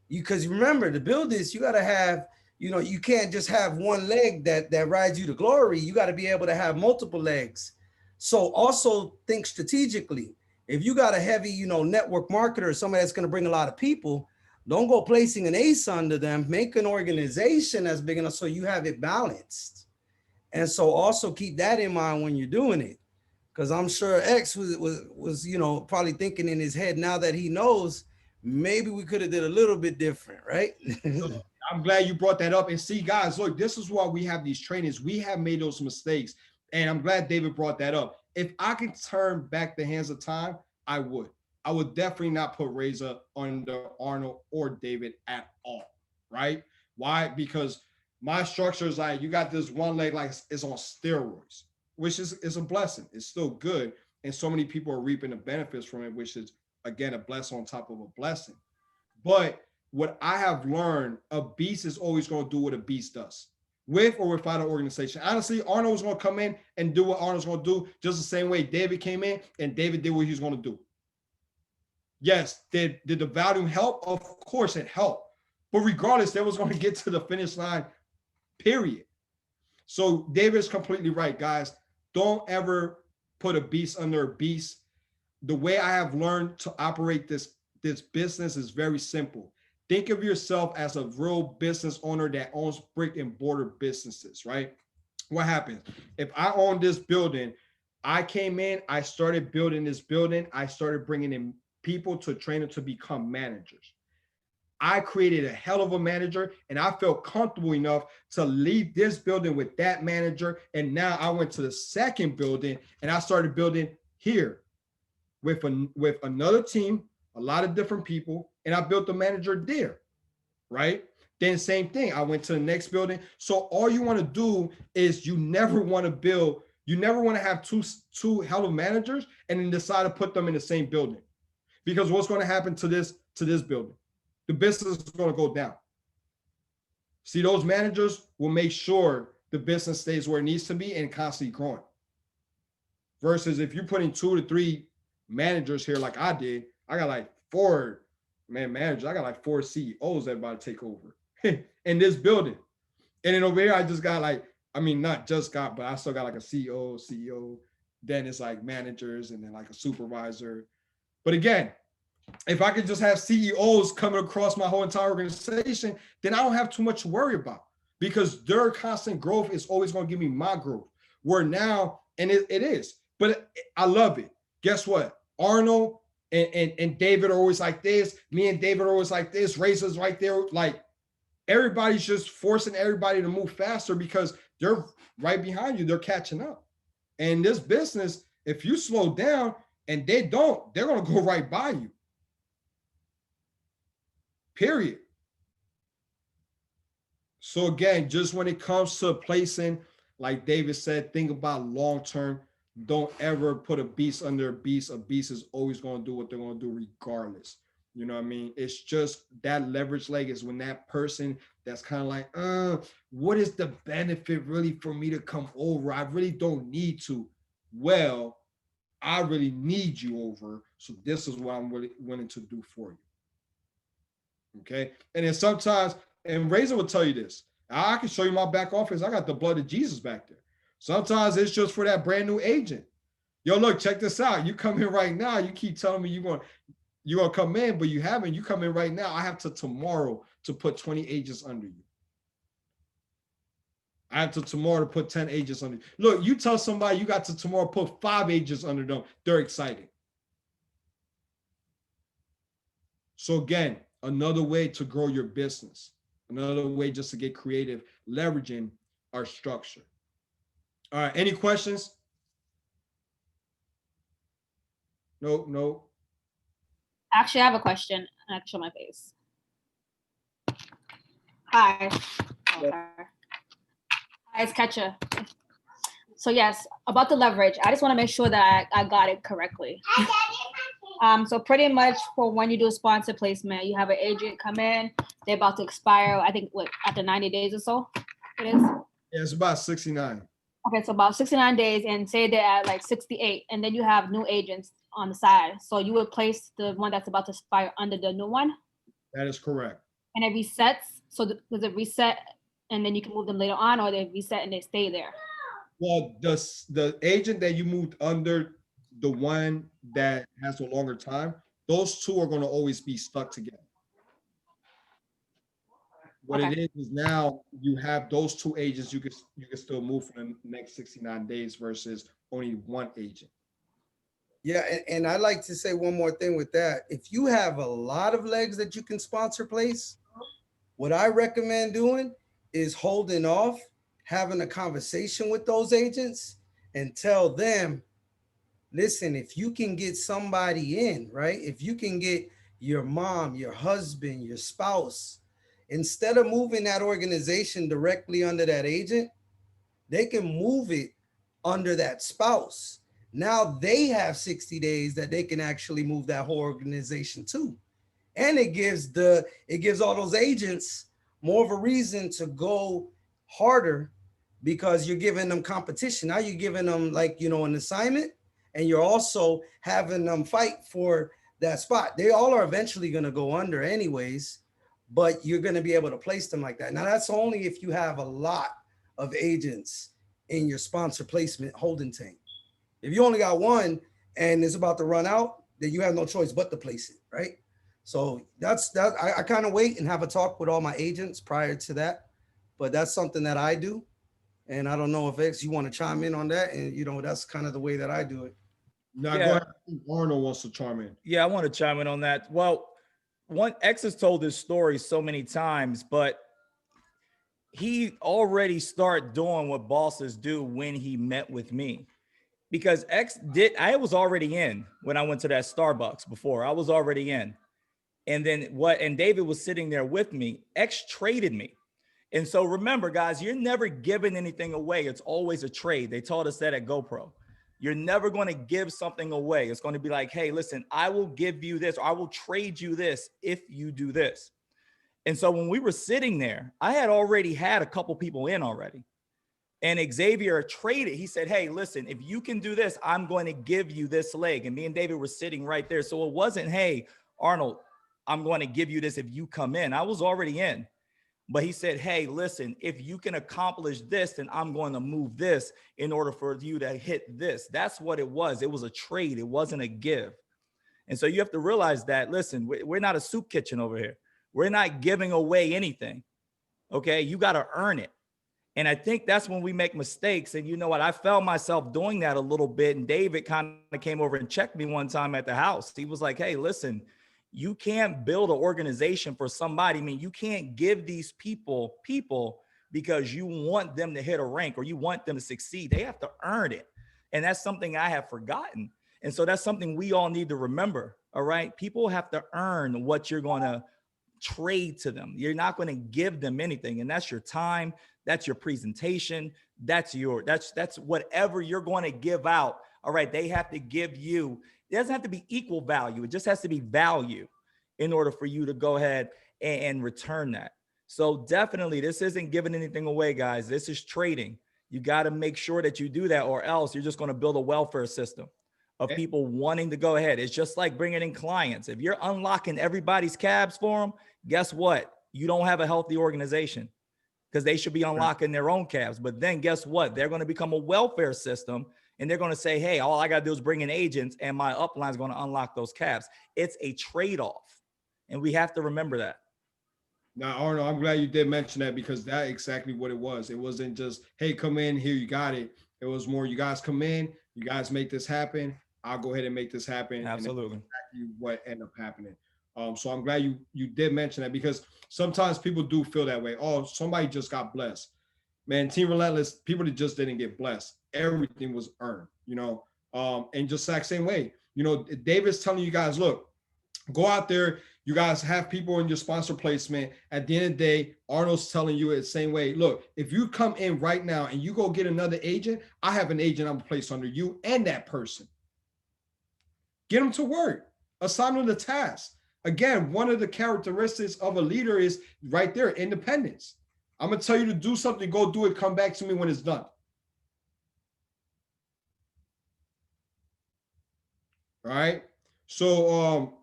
Because remember, to build this, you got to have, you can't just have one leg that rides you to glory. You got to be able to have multiple legs. So also think strategically. If you got a heavy, network marketer, somebody that's going to bring a lot of people, don't go placing an ace under them. Make an organization that's big enough so you have it balanced. And so also keep that in mind when you're doing it. Because I'm sure X was probably thinking in his head, now that he knows, maybe we could have did a little bit different, right? I'm glad you brought that up. And see, guys, look, this is why we have these trainings. We have made those mistakes. And I'm glad David brought that up. If I could turn back the hands of time, I would. I would definitely not put Reza under Arnold or David at all, right? Why? Because my structure is like, you got this one leg like it's on steroids, which is a blessing. It's still good. And so many people are reaping the benefits from it, which is, again, a blessing on top of a blessing. But what I have learned, a beast is always going to do what a beast does, with or without an organization. Honestly, Arnold was going to come in and do what Arnold's going to do, just the same way David came in and David did what he was going to do. Yes, did the volume help? Of course it helped. But regardless, they was going to get to the finish line, period. So David's completely right, guys. Don't ever put a beast under a beast. The way I have learned to operate this business is very simple. Think of yourself as a real business owner that owns brick and mortar businesses, right? What happens? If I own this building, I came in, I started building this building, I started bringing in people to train them to become managers. I created a hell of a manager, and I felt comfortable enough to leave this building with that manager. And now I went to the second building and I started building here with another team, a lot of different people, and I built the manager there, right? Then same thing, I went to the next building. So all you want to do is you never want to have two hell of managers and then decide to put them in the same building. Because what's going to happen to this building? The business is going to go down. See, those managers will make sure the business stays where it needs to be and constantly growing. Versus if you're putting 2 to 3 managers here like I did, I got like 4 managers. I got like 4 CEOs that about to take over in this building. And then over here, I just got not just got, but I still got like a CEO. Then it's like managers and then like a supervisor. But again, if I could just have CEOs coming across my whole entire organization, then I don't have too much to worry about, because their constant growth is always going to give me my growth. Where now, and it is, but I love it. Guess what? Arnold and David are always like this. Me and David are always like this. Reza's right there. Like, everybody's just forcing everybody to move faster because they're right behind you. They're catching up. And this business, if you slow down and they don't, they're going to go right by you. Period. So again, just when it comes to placing, like David said, think about long-term. Don't ever put a beast under a beast. A beast is always going to do what they're going to do regardless. You know what I mean? It's just that leverage leg is when that person that's kind of like, what is the benefit really for me to come over? I really don't need to. Well, I really need you over. So this is what I'm really willing to do for you. Okay. And then sometimes, and Razor will tell you this, I can show you my back office. I got the blood of Jesus back there. Sometimes it's just for that brand new agent. Yo, look, check this out. You come in right now. You keep telling me you're going to come in, but you haven't. You come in right now. I have to tomorrow to put 20 agents under you. I have to tomorrow to put 10 agents under you. Look, you tell somebody you got to tomorrow put 5 agents under them. They're excited. So again, another way to grow your business. Another way just to get creative, leveraging our structure. All right, any questions? No, no. Actually, I have a question. I can show my face. Hi. Oh, sorry. Hi, it's Ketcha. So yes, about the leverage, I just want to make sure that I got it correctly. So pretty much for when you do a sponsor placement, you have an agent come in, they're about to expire, I think what, after 90 days or so it is? Yeah, it's about 69. Okay, so about 69 days, and say they're at like 68, and then you have new agents on the side. So you would place the one that's about to expire under the new one? That is correct. And it resets, so does it reset and then you can move them later on, or they reset and they stay there? Well, the agent that you moved under, the one that has a longer time, those two are going to always be stuck together. What Okay. it is now you have those two agents you can still move for the next 69 days versus only one agent. Yeah, and I like to say one more thing with that. If you have a lot of legs that you can sponsor place, what I recommend doing is holding off, having a conversation with those agents and tell them, listen, if you can get somebody in, right? If you can get your mom, your husband, your spouse, instead of moving that organization directly under that agent, they can move it under that spouse. Now they have 60 days that they can actually move that whole organization to. And it gives all those agents more of a reason to go harder because you're giving them competition. Now you're giving them an assignment, and you're also having them fight for that spot. They all are eventually going to go under anyways, but you're going to be able to place them like that. Now that's only if you have a lot of agents in your sponsor placement holding tank. If you only got one and it's about to run out, then you have no choice but to place it, right? So that's that. I kind of wait and have a talk with all my agents prior to that, but that's something that I do. And I don't know if X, you want to chime in on that. And that's kind of the way that I do it. Now Yeah. go ahead. Arnold wants to chime in. Yeah, I want to chime in on that. Well, one X has told this story so many times, but he already started doing what bosses do when he met with me. Because I was already in when I went to that Starbucks before. I was already in. And and David was sitting there with me. X traded me. And so remember, guys, you're never giving anything away. It's always a trade. They taught us that at GoPro. You're never going to give something away. It's going to be like, hey, listen, I will give you this, or I will trade you this if you do this. And so when we were sitting there, I had already had a couple people in already. And Xavier traded. He said, hey, listen, if you can do this, I'm going to give you this leg. And me and David were sitting right there. So it wasn't, hey, Arnold, I'm going to give you this if you come in. I was already in. But he said, hey, listen, if you can accomplish this, then I'm going to move this in order for you to hit this. That's what it was. It was a trade. It wasn't a give. And so you have to realize that, listen, we're not a soup kitchen over here. We're not giving away anything. Okay. You got to earn it. And I think that's when we make mistakes. And you know what? I felt myself doing that a little bit. And David kind of came over and checked me one time at the house. He was like, hey, listen, you can't build an organization for somebody. I mean, you can't give these people because you want them to hit a rank or you want them to succeed. They have to earn it. And that's something I have forgotten. And so that's something we all need to remember. All right. People have to earn what you're going to trade to them. You're not going to give them anything. And that's your time. That's your presentation. That's whatever you're going to give out. All right. They have to give you. It doesn't have to be equal value. It just has to be value in order for you to go ahead and return that. So definitely this isn't giving anything away, guys. This is trading. You got to make sure that you do that, or else you're just going to build a welfare system of people wanting to go ahead. It's just like bringing in clients. If you're unlocking everybody's cabs for them, guess what? You don't have a healthy organization, because they should be unlocking their own cabs. But then guess what? They're going to become a welfare system, and they're going to say, hey, all I got to do is bring in agents and my upline is going to unlock those cabs. It's a trade-off. And we have to remember that. Now, Arnold, I'm glad you did mention that, because that's exactly what it was. It wasn't just, hey, come in here, you got it. It was more, you guys come in, you guys make this happen. I'll go ahead and make this happen. Absolutely. And that's exactly what ended up happening. So I'm glad you did mention that, because sometimes people do feel that way. Oh, somebody just got blessed. Man, Team Relentless, people that just didn't get blessed. Everything was earned, and just like same way, David's telling you guys, look, go out there. You guys have people in your sponsor placement. At the end of the day, Arnold's telling you the same way. Look, if you come in right now and you go get another agent, I have an agent I'm gonna place under you and that person. Get them to work. Assign them the task. Again, one of the characteristics of a leader is right there, independence. I'm gonna tell you to do something, go do it, come back to me when it's done. All right. So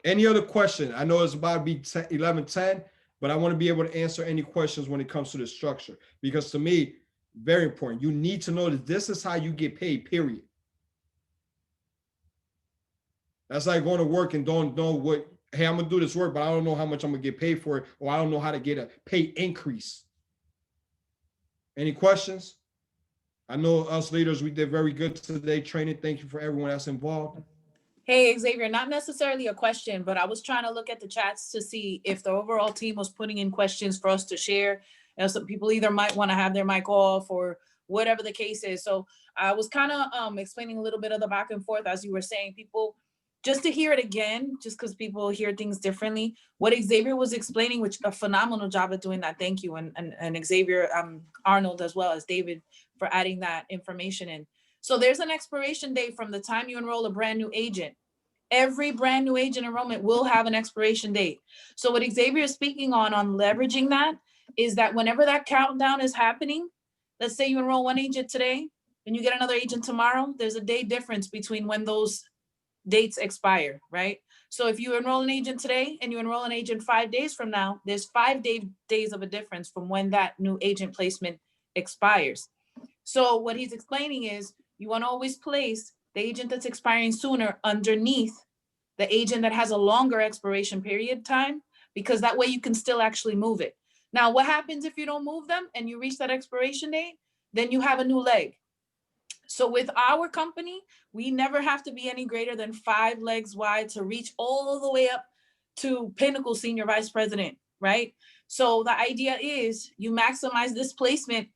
any other question? I know it's about to be 11:10, but I want to be able to answer any questions when it comes to the structure, because to me, very important. You need to know that this is how you get paid, period. That's like going to work and don't know what, hey, I'm gonna do this work, but I don't know how much I'm gonna get paid for it, or I don't know how to get a pay increase. Any questions? I know us leaders, we did very good today training. Thank you for everyone that's involved. Hey, Xavier, not necessarily a question, but I was trying to look at the chats to see if the overall team was putting in questions for us to share. And some people either might want to have their mic off or whatever the case is. So I was kind of explaining a little bit of the back and forth, as you were saying, people, just to hear it again, just because people hear things differently. What Xavier was explaining, which a phenomenal job at doing that. Thank you. And Xavier, Arnold, as well as David, for adding that information in. So there's an expiration date from the time you enroll a brand new agent. Every brand new agent enrollment will have an expiration date. So what Xavier is speaking on leveraging that is that whenever that countdown is happening, let's say you enroll one agent today and you get another agent tomorrow, there's a day difference between when those dates expire, right? So if you enroll an agent today and you enroll an agent 5 days from now, there's 5 days of a difference from when that new agent placement expires. So what he's explaining is you want to always place the agent that's expiring sooner underneath the agent that has a longer expiration period time, because that way you can still actually move it. Now, what happens if you don't move them and you reach that expiration date? Then you have a new leg. So with our company, we never have to be any greater than 5 legs wide to reach all the way up to pinnacle senior vice president, right? So the idea is you maximize this placement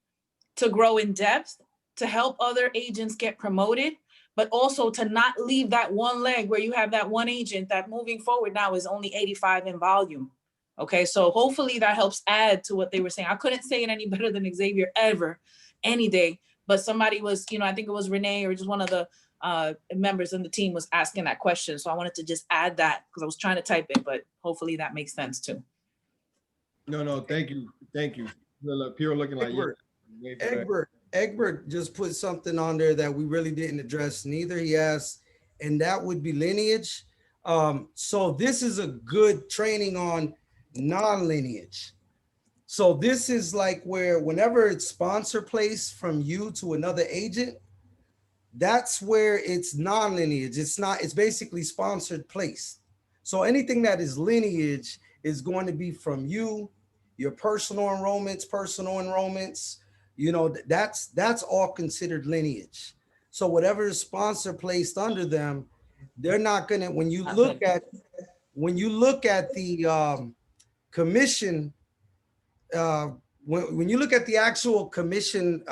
to grow in depth, to help other agents get promoted, but also to not leave that one leg where you have that one agent that moving forward now is only 85 in volume. Okay, so hopefully that helps add to what they were saying. I couldn't say it any better than Xavier ever, any day, but somebody was, I think it was Renee or just one of the members in the team was asking that question. So I wanted to just add that because I was trying to type it, but hopefully that makes sense too. No, thank you. People looking like Egbert just put something on there that we really didn't address neither. He asked, and that would be lineage. So this is a good training on non-lineage. So this is like where whenever it's sponsor placed from you to another agent, that's where it's non-lineage. It's basically sponsored placed. So anything that is lineage is going to be from you, your personal enrollments, that's all considered lineage. So whatever is sponsor placed under them, they're not gonna, when you look at the commission, when you look at the actual commission,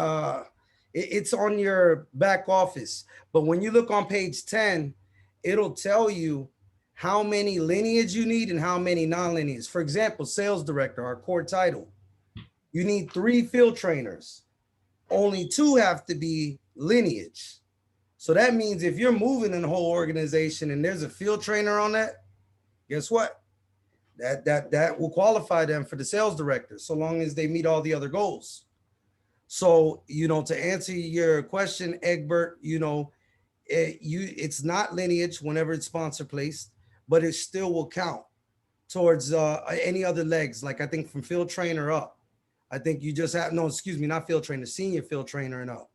it's on your back office. But when you look on page 10, it'll tell you how many lineage you need and how many non-lineage. For example, sales director, our core title, you need 3 field trainers. Only 2 have to be lineage. So that means if you're moving in the whole organization and there's a field trainer on that, guess what? That will qualify them for the sales director, so long as they meet all the other goals. So, to answer your question, Egbert, it's not lineage whenever it's sponsor placed, but it still will count towards any other legs. Like I think from field trainer up, I think you just have, no, excuse me, not field trainer, senior field trainer and up.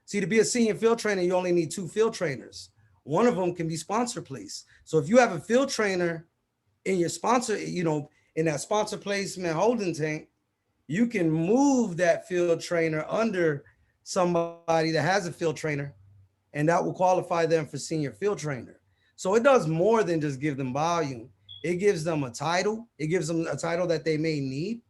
See, to be a senior field trainer, you only need 2 field trainers. One of them can be sponsor placed. So if you have a field trainer in your sponsor, in that sponsor placement holding tank, you can move that field trainer under somebody that has a field trainer, and that will qualify them for senior field trainer. So it does more than just give them volume. It gives them a title. It gives them a title that they may need.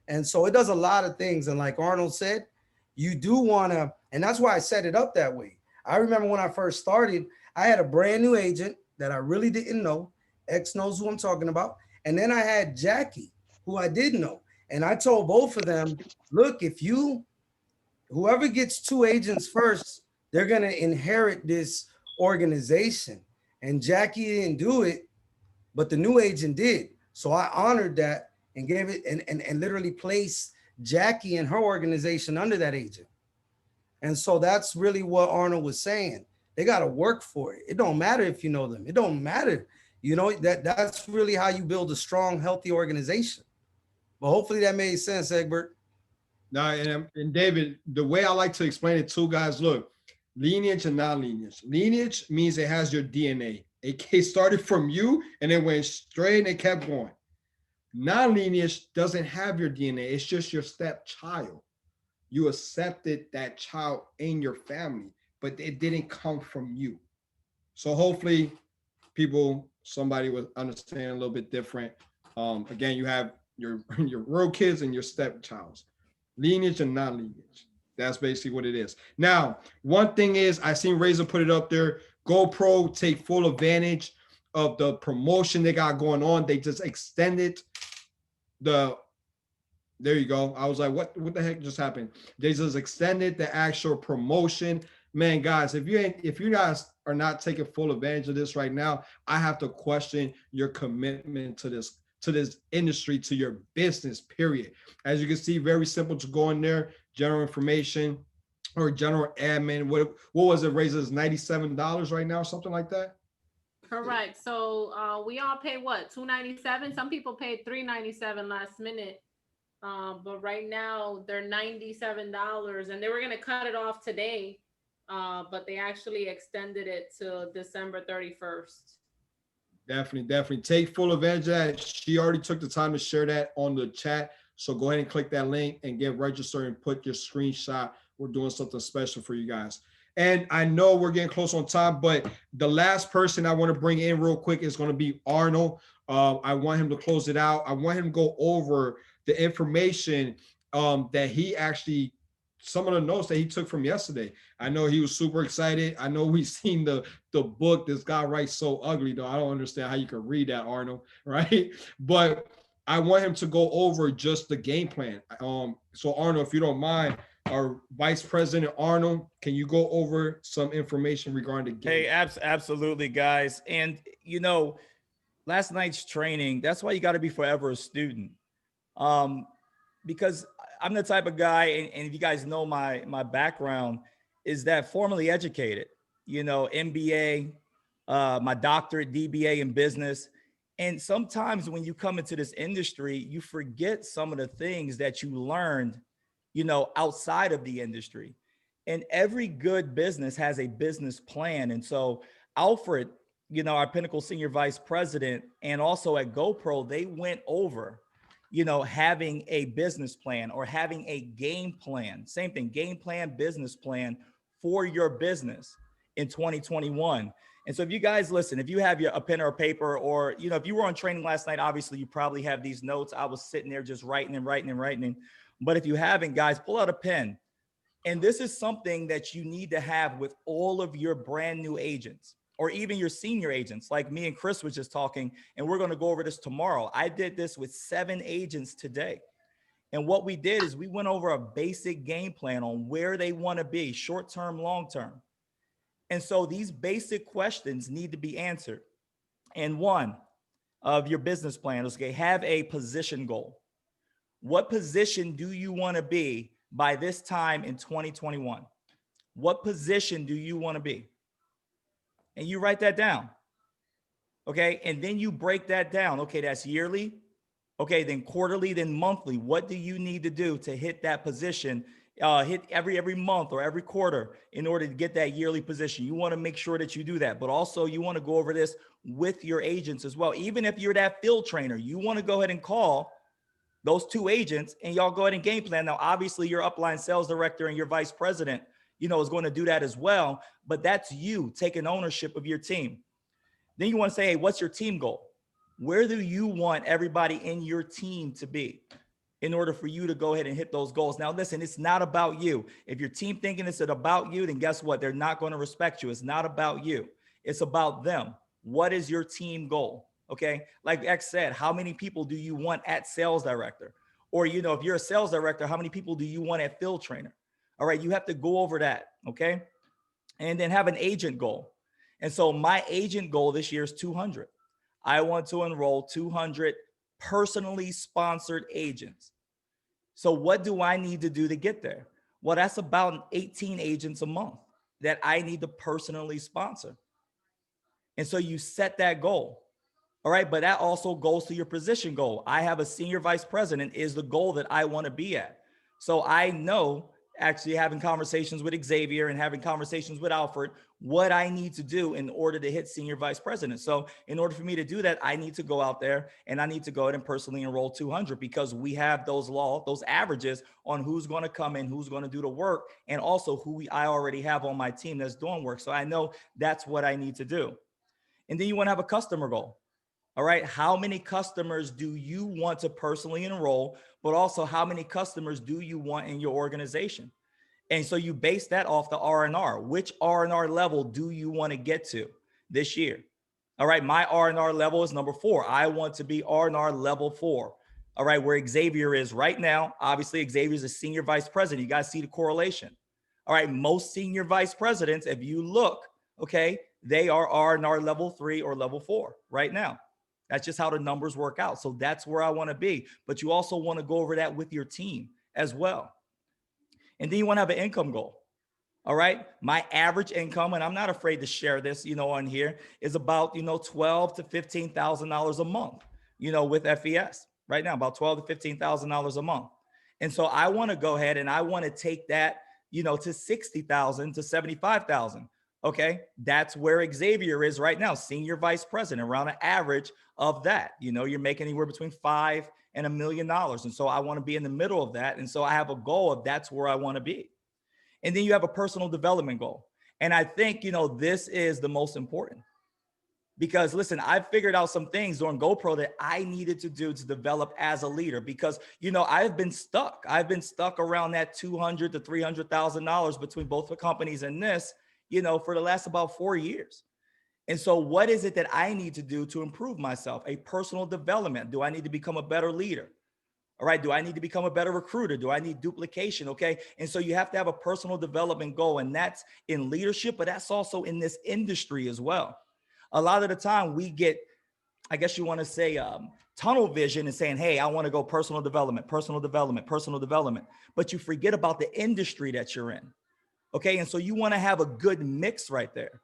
And so it does a lot of things. And like Arnold said, you do want to, and that's why I set it up that way. I remember when I first started, I had a brand new agent that I really didn't know. X knows who I'm talking about. And then I had Jackie, who I did know. And I told both of them, look, whoever gets 2 agents first, they're going to inherit this organization. And Jackie didn't do it, but the new agent did. So I honored that and gave it and literally placed Jackie and her organization under that agent. And so that's really what Arnold was saying. They got to work for it. It don't matter if you know them. It don't matter. You know, that's really how you build a strong, healthy organization. But hopefully that made sense, Egbert. No, and David, the way I like to explain it too, guys, look, lineage and non-lineage. Lineage means it has your DNA. It started from you and it went straight and it kept going. Non-lineage doesn't have your DNA. It's just your stepchild. You accepted that child in your family, but it didn't come from you. So hopefully somebody will understand a little bit different. Again, you have your real kids and your stepchilds. Lineage and non-lineage. That's basically what it is. Now, one thing is, I seen Razor put it up there. GoPro take full advantage of the promotion they got going on. They just extended there you go. I was like, what the heck just happened? They just extended the actual promotion. Man, guys, if you guys are not taking full advantage of this right now, I have to question your commitment to this industry, to your business, period. As you can see, very simple to go in there, general information or general admin. What was it, Razor's $97 right now, something like that? Correct. So we all pay what, $297? Some people paid $397 last minute. But right now they're $97 and they were gonna cut it off today. But they actually extended it to December 31st. Definitely take full advantage of that. She already took the time to share that on the chat. So go ahead and click that link and get registered and put your screenshot. We're doing something special for you guys. And I know we're getting close on time, but the last person I want to bring in real quick is going to be Arnold. I want him to close it out. I want him to go over the information that he actually, some of the notes that he took from yesterday. I know he was super excited. I know we've seen the book. This guy writes so ugly, though. I don't understand how you can read that, Arnold, right? But I want him to go over just the game plan. So Arnold, if you don't mind, our Vice President Arnold, can you go over some information regarding the game? Hey, absolutely, guys. And you know, last night's training, that's why you got to be forever a student. Because I'm the type of guy, and if you guys know my background, is that formally educated, you know, MBA, my doctorate, DBA in business. And sometimes when you come into this industry, you forget some of the things that you learned, you know, outside of the industry. And every good business has a business plan. And so Alfred, you know, our Pinnacle Senior Vice President, and also at GoPro, they went over, you know, having a business plan or having a game plan, same thing, game plan, business plan for your business in 2021. And so if you guys listen, if you have a pen or a paper, or, you know, if you were on training last night, obviously you probably have these notes. I was sitting there just writing. But if you haven't, guys, pull out a pen. And this is something that you need to have with all of your brand new agents, or even your senior agents, like me and Chris was just talking, and we're going to go over this tomorrow. I did this with 7 agents today. And what we did is we went over a basic game plan on where they want to be, short-term, long-term. And so these basic questions need to be answered. And one of your business plan is, okay, have a position goal. What position do you want to be by this time in 2021? What position do you want to be? And you write that down. Okay. And then you break that down. Okay. That's yearly. Okay. Then quarterly, then monthly. What do you need to do to hit that position? Hit every month or every quarter in order to get that yearly position. You want to make sure that you do that, but also you want to go over this with your agents as well. Even if you're that field trainer, you want to go ahead and call those 2 agents and y'all go ahead and game plan. Now, obviously your upline sales director and your vice president, you know, is going to do that as well, but that's you taking ownership of your team. Then you want to say, hey, what's your team goal? Where do you want everybody in your team to be in order for you to go ahead and hit those goals? Now, listen, it's not about you. If your team thinking it's about you, then guess what? They're not going to respect you. It's not about you. It's about them. What is your team goal? Okay. Like X said, how many people do you want at sales director? Or, you know, if you're a sales director, how many people do you want at field trainer? All right. You have to go over that. Okay. And then have an agent goal. And so my agent goal this year is 200. I want to enroll 200 personally sponsored agents. So what do I need to do to get there? Well, that's about 18 agents a month that I need to personally sponsor. And so you set that goal. All right. But that also goes to your position goal. I have a senior vice president is the goal that I want to be at. So I know, actually having conversations with Xavier and having conversations with Alfred, what I need to do in order to hit senior vice president. So in order for me to do that, I need to go out there and I need to go ahead and personally enroll 200 because we have those averages on who's going to come in, who's going to do the work, and also who I already have on my team that's doing work. So I know that's what I need to do. And then you want to have a customer goal. All right. How many customers do you want to personally enroll, but also how many customers do you want in your organization? And so you base that off the R&R. Which R&R level do you want to get to this year? All right. My R&R level is number 4. I want to be R&R level 4. All right. Where Xavier is right now. Obviously, Xavier is a senior vice president. You guys see the correlation. All right. Most senior vice presidents, if you look, okay, they are R&R level 3 or level 4 right now. That's just how the numbers work out. So that's where I want to be. But you also want to go over that with your team as well. And then you want to have an income goal. All right. My average income, and I'm not afraid to share this, on here, is about, $12,000 to $15,000 a month, with FES right now, about $12,000 to $15,000 a month. And so I want to go ahead and I want to take that, to $60,000 to $75,000. Okay. That's where Xavier is right now. Senior vice president, around an average of that. You're making anywhere between $5 and $1 million. And so I want to be in the middle of that. And so I have a goal of that's where I want to be. And then you have a personal development goal. And I think, this is the most important because listen, I figured out some things during GoPro that I needed to do to develop as a leader because, I've been stuck. I've been stuck around that $200,000 to $300,000 between both the companies and this, for the last about 4 years. And so what is it that I need to do to improve myself? A personal development. Do I need to become a better leader? All right. Do I need to become a better recruiter? Do I need duplication? Okay. And so you have to have a personal development goal, and that's in leadership, but that's also in this industry as well. A lot of the time we get, I guess you want to say, tunnel vision and saying, hey, I want to go personal development, personal development, personal development, but you forget about the industry that you're in. Okay. And so you want to have a good mix right there.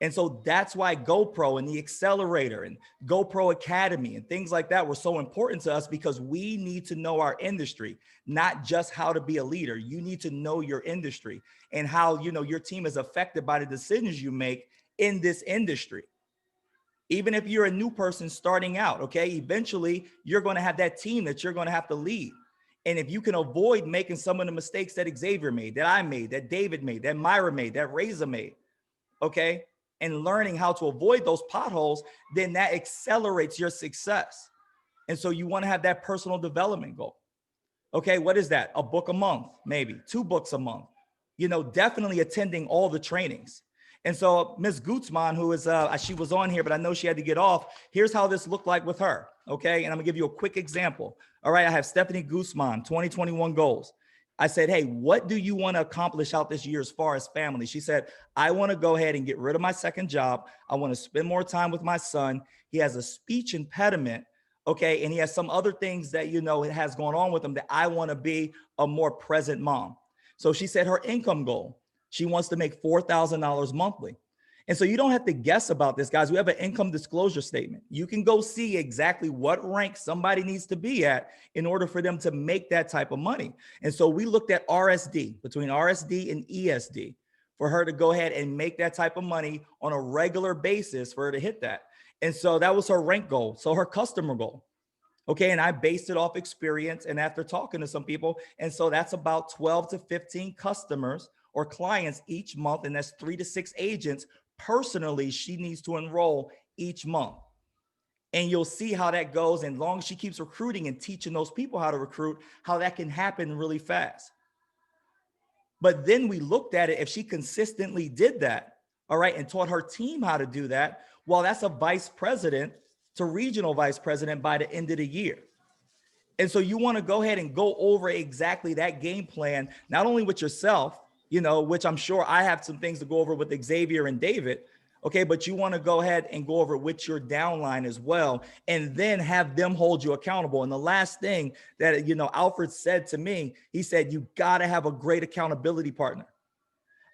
And so that's why GoPro and the accelerator and GoPro Academy and things like that were so important to us because we need to know our industry, not just how to be a leader. You need to know your industry and how, your team is affected by the decisions you make in this industry. Even if you're a new person starting out, okay, eventually you're going to have that team that you're going to have to lead. And if you can avoid making some of the mistakes that Xavier made, that I made, that David made, that Myra made, that Reza made, okay, and learning how to avoid those potholes, then that accelerates your success. And so you want to have that personal development goal. Okay, what is that? A book a month, maybe 2 books a month, definitely attending all the trainings. And so Ms. Gutzman, who is, she was on here, but I know she had to get off. Here's how this looked like with her. Okay, and I'm gonna give you a quick example. All right, I have Stephanie Gutzman, 2021 goals. I said, hey, what do you want to accomplish out this year as far as family? She said, I want to go ahead and get rid of my second job. I want to spend more time with my son. He has a speech impediment. Okay. And he has some other things that, it has going on with him that I want to be a more present mom. So she said her income goal, she wants to make $4,000 monthly. And so you don't have to guess about this, guys. We have an income disclosure statement. You can go see exactly what rank somebody needs to be at in order for them to make that type of money. And so we looked at RSD, between RSD and ESD, for her to go ahead and make that type of money on a regular basis for her to hit that. And so that was her rank goal. So her customer goal. Okay. And I based it off experience and after talking to some people. And so that's about 12 to 15 customers or clients each month. And that's 3 to 6 agents personally she needs to enroll each month. And you'll see how that goes. And as long as she keeps recruiting and teaching those people how to recruit, how that can happen really fast. But then we looked at it, if she consistently did that, all right, and taught her team how to do that, well, that's a vice president to regional vice president by the end of the year. And so you want to go ahead and go over exactly that game plan, not only with yourself, you know, which I'm sure I have some things to go over with Xavier and David. Okay, but you want to go ahead and go over with your downline as well, and then have them hold you accountable. And the last thing that, you know, Alfred said to me, he said, you got to have a great accountability partner.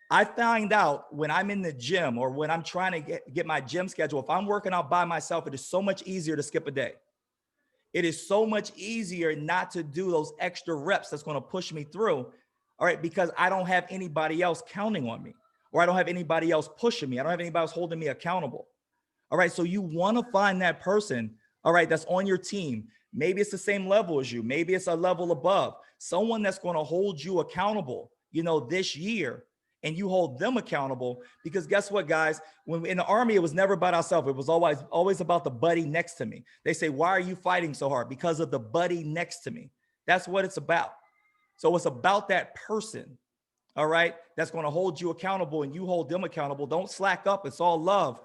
I find out when I'm in the gym or when I'm trying to get my gym schedule, if I'm working out by myself, it is so much easier to skip a day. It is so much easier not to do those extra reps that's going to push me through. All right, because I don't have anybody else counting on me, or I don't have anybody else pushing me. I don't have anybody else holding me accountable. All right, so you want to find that person, all right, that's on your team. Maybe it's the same level as you. Maybe it's a level above. Someone that's going to hold you accountable, you know, this year, and you hold them accountable. Because guess what, guys? When in the Army, it was never about ourselves. It was always about the buddy next to me. They say, why are you fighting so hard? Because of the buddy next to me. That's what it's about. So it's about that person, all right, that's going to hold you accountable, and you hold them accountable. Don't slack up. It's all love.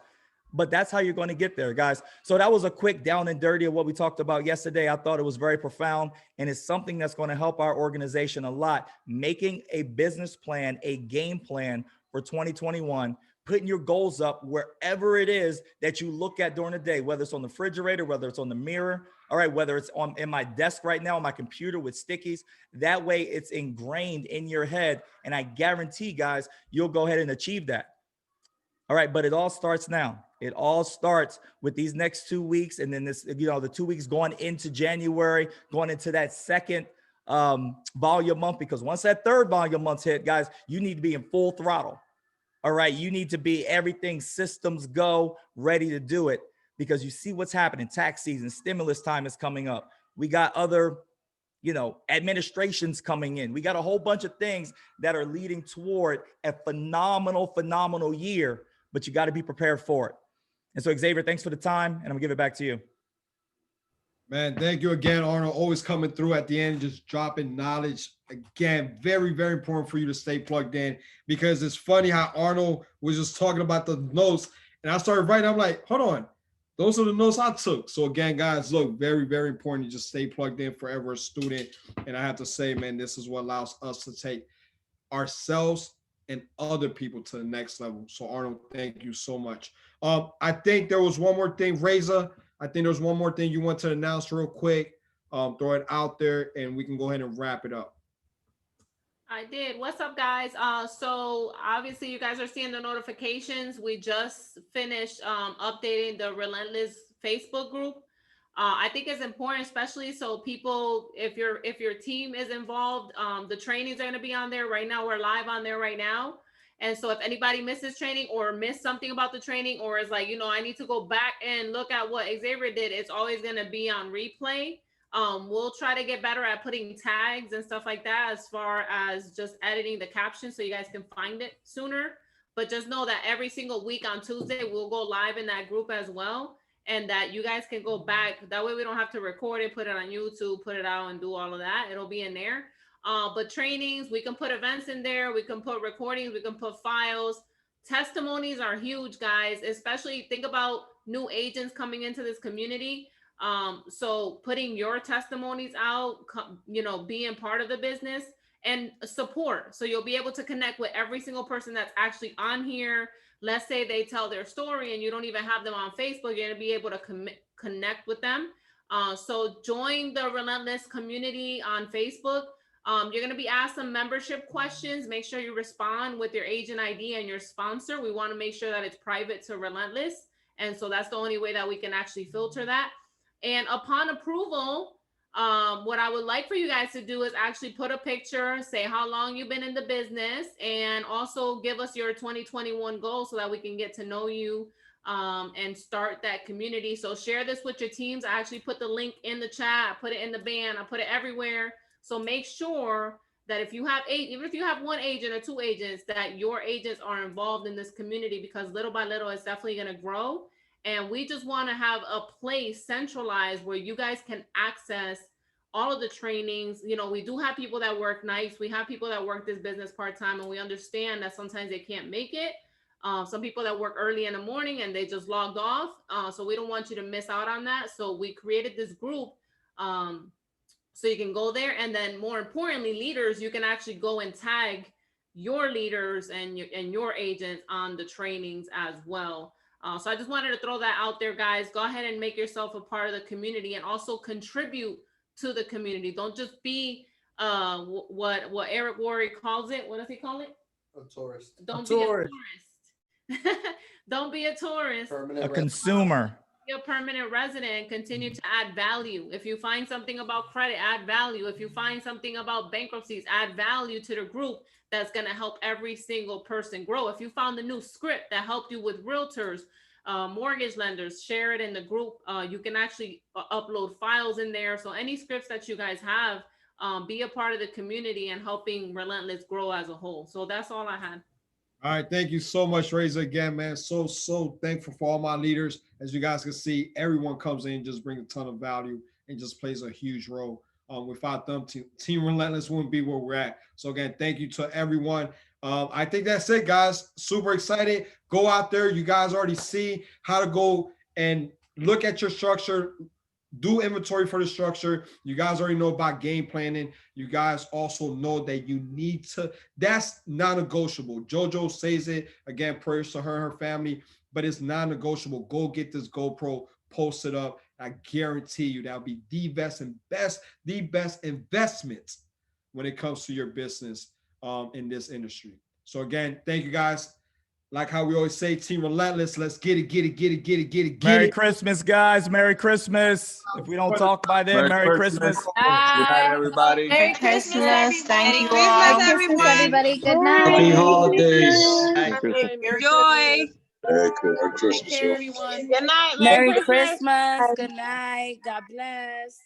But that's how you're going to get there, guys. So that was a quick down and dirty of what we talked about yesterday. I thought it was very profound, and it's something that's going to help our organization a lot. Making a business plan, a game plan for 2021, putting your goals up wherever it is that you look at during the day, whether it's on the refrigerator, whether it's on the mirror, all right, whether it's in my desk right now, on my computer with stickies. That way it's ingrained in your head, and I guarantee, guys, you'll go ahead and achieve that. All right, but it all starts now. It all starts with these next 2 weeks, and then this, you know, the 2 weeks going into January, going into that second volume month, because once that third volume month's hit, guys, you need to be in full throttle. All right, you need to be everything systems go, ready to do it, because you see what's happening. Tax season, stimulus time is coming up. We got other, you know, administrations coming in. We got a whole bunch of things that are leading toward a phenomenal year, but you got to be prepared for it. And so, Xavier, thanks for the time, and I'm gonna give it back to you. Man, thank you again, Arnold. Always coming through at the end, just dropping knowledge. Again, very, very important for you to stay plugged in, because it's funny how Arnold was just talking about the notes, and I started writing. I'm like, hold on, those are the notes I took. So again, guys, look, very, very important to just stay plugged in, forever a student. And I have to say, man, this is what allows us to take ourselves and other people to the next level. So Arnold, thank you so much. I think there was one more thing, Reza. I think there's one more thing you want to announce real quick. Throw it out there, and we can go ahead and wrap it up. I did. What's up, guys? So obviously you guys are seeing the notifications. We just finished updating the Relentless Facebook group. I think it's important, especially so people, if your team is involved, the trainings are going to be on there right now. We're live on there right now. And so if anybody misses training or missed something about the training, or is like, you know, I need to go back and look at what Xavier did, it's always going to be on replay. We'll try to get better at putting tags and stuff like that, as far as just editing the caption so you guys can find it sooner. But just know that every single week on Tuesday, we'll go live in that group as well, and that you guys can go back. That way we don't have to record it, put it on YouTube, put it out, and do all of that. It'll be in there. But trainings, we can put events in there. We can put recordings. We can put files. Testimonies are huge, guys, especially think about new agents coming into this community. So putting your testimonies out, you know, being part of the business, and support. So you'll be able to connect with every single person that's actually on here. Let's say they tell their story and you don't even have them on Facebook, you're going to be able to connect with them. So join the Relentless community on Facebook. You're going to be asked some membership questions. Make sure you respond with your agent ID and your sponsor. We want to make sure that it's private to Relentless. And so that's the only way that we can actually filter that. And upon approval, what I would like for you guys to do is actually put a picture, say how long you've been in the business, and also give us your 2021 goals so that we can get to know you and start that community. So share this with your teams. I actually put the link in the chat, I put it in the band, I put it everywhere. So make sure that if you have even if you have one agent or two agents, that your agents are involved in this community, because little by little, it's definitely going to grow. And we just want to have a place centralized where you guys can access all of the trainings. You know, we do have people that work nights. We have people that work this business part-time, and we understand that sometimes they can't make it. Some people that work early in the morning and they just logged off. So we don't want you to miss out on that. So we created this group so you can go there. And then more importantly, leaders, you can actually go and tag your leaders and your agents on the trainings as well. So I just wanted to throw that out there, guys. Go ahead and make yourself a part of the community and also contribute to the community. Don't just be what Eric Worre calls it. What does he call it? A tourist. Don't be a tourist. Don't be a tourist. A consumer. Be a permanent resident and continue to add value. If you find something about credit, add value. If you find something about bankruptcies, add value to the group. That's going to help every single person grow. If you found a new script that helped you with realtors, mortgage lenders, share it in the group. You can actually upload files in there. So any scripts that you guys have, be a part of the community and helping Relentless grow as a whole. So that's all I had. All right, thank you so much, Razor, again, man. So thankful for all my leaders. As you guys can see, everyone comes in, just brings a ton of value and just plays a huge role. Without them, Team Relentless wouldn't be where we're at. So again, thank you to everyone. I think that's it, guys. Super excited. Go out there. You guys already see how to go and look at your structure, do inventory for the structure. You guys already know about game planning. You guys also know that you need to, that's non-negotiable. JoJo says it, again, prayers to her and her family, but it's non-negotiable. Go get this GoPro, post it up. I guarantee you that'll be the best investment when it comes to your business in this industry. So again, thank you guys. Like how we always say, Team Relentless, let's get it. Merry Christmas, guys. Merry Christmas. If we don't talk by then, Merry Christmas. Good night, everybody. Merry Christmas. Thank you Merry all. Christmas, everybody. Good night. Happy holidays. Joy. Merry Christmas. Take care, everyone. Good night. Merry Christmas. Good night. God bless.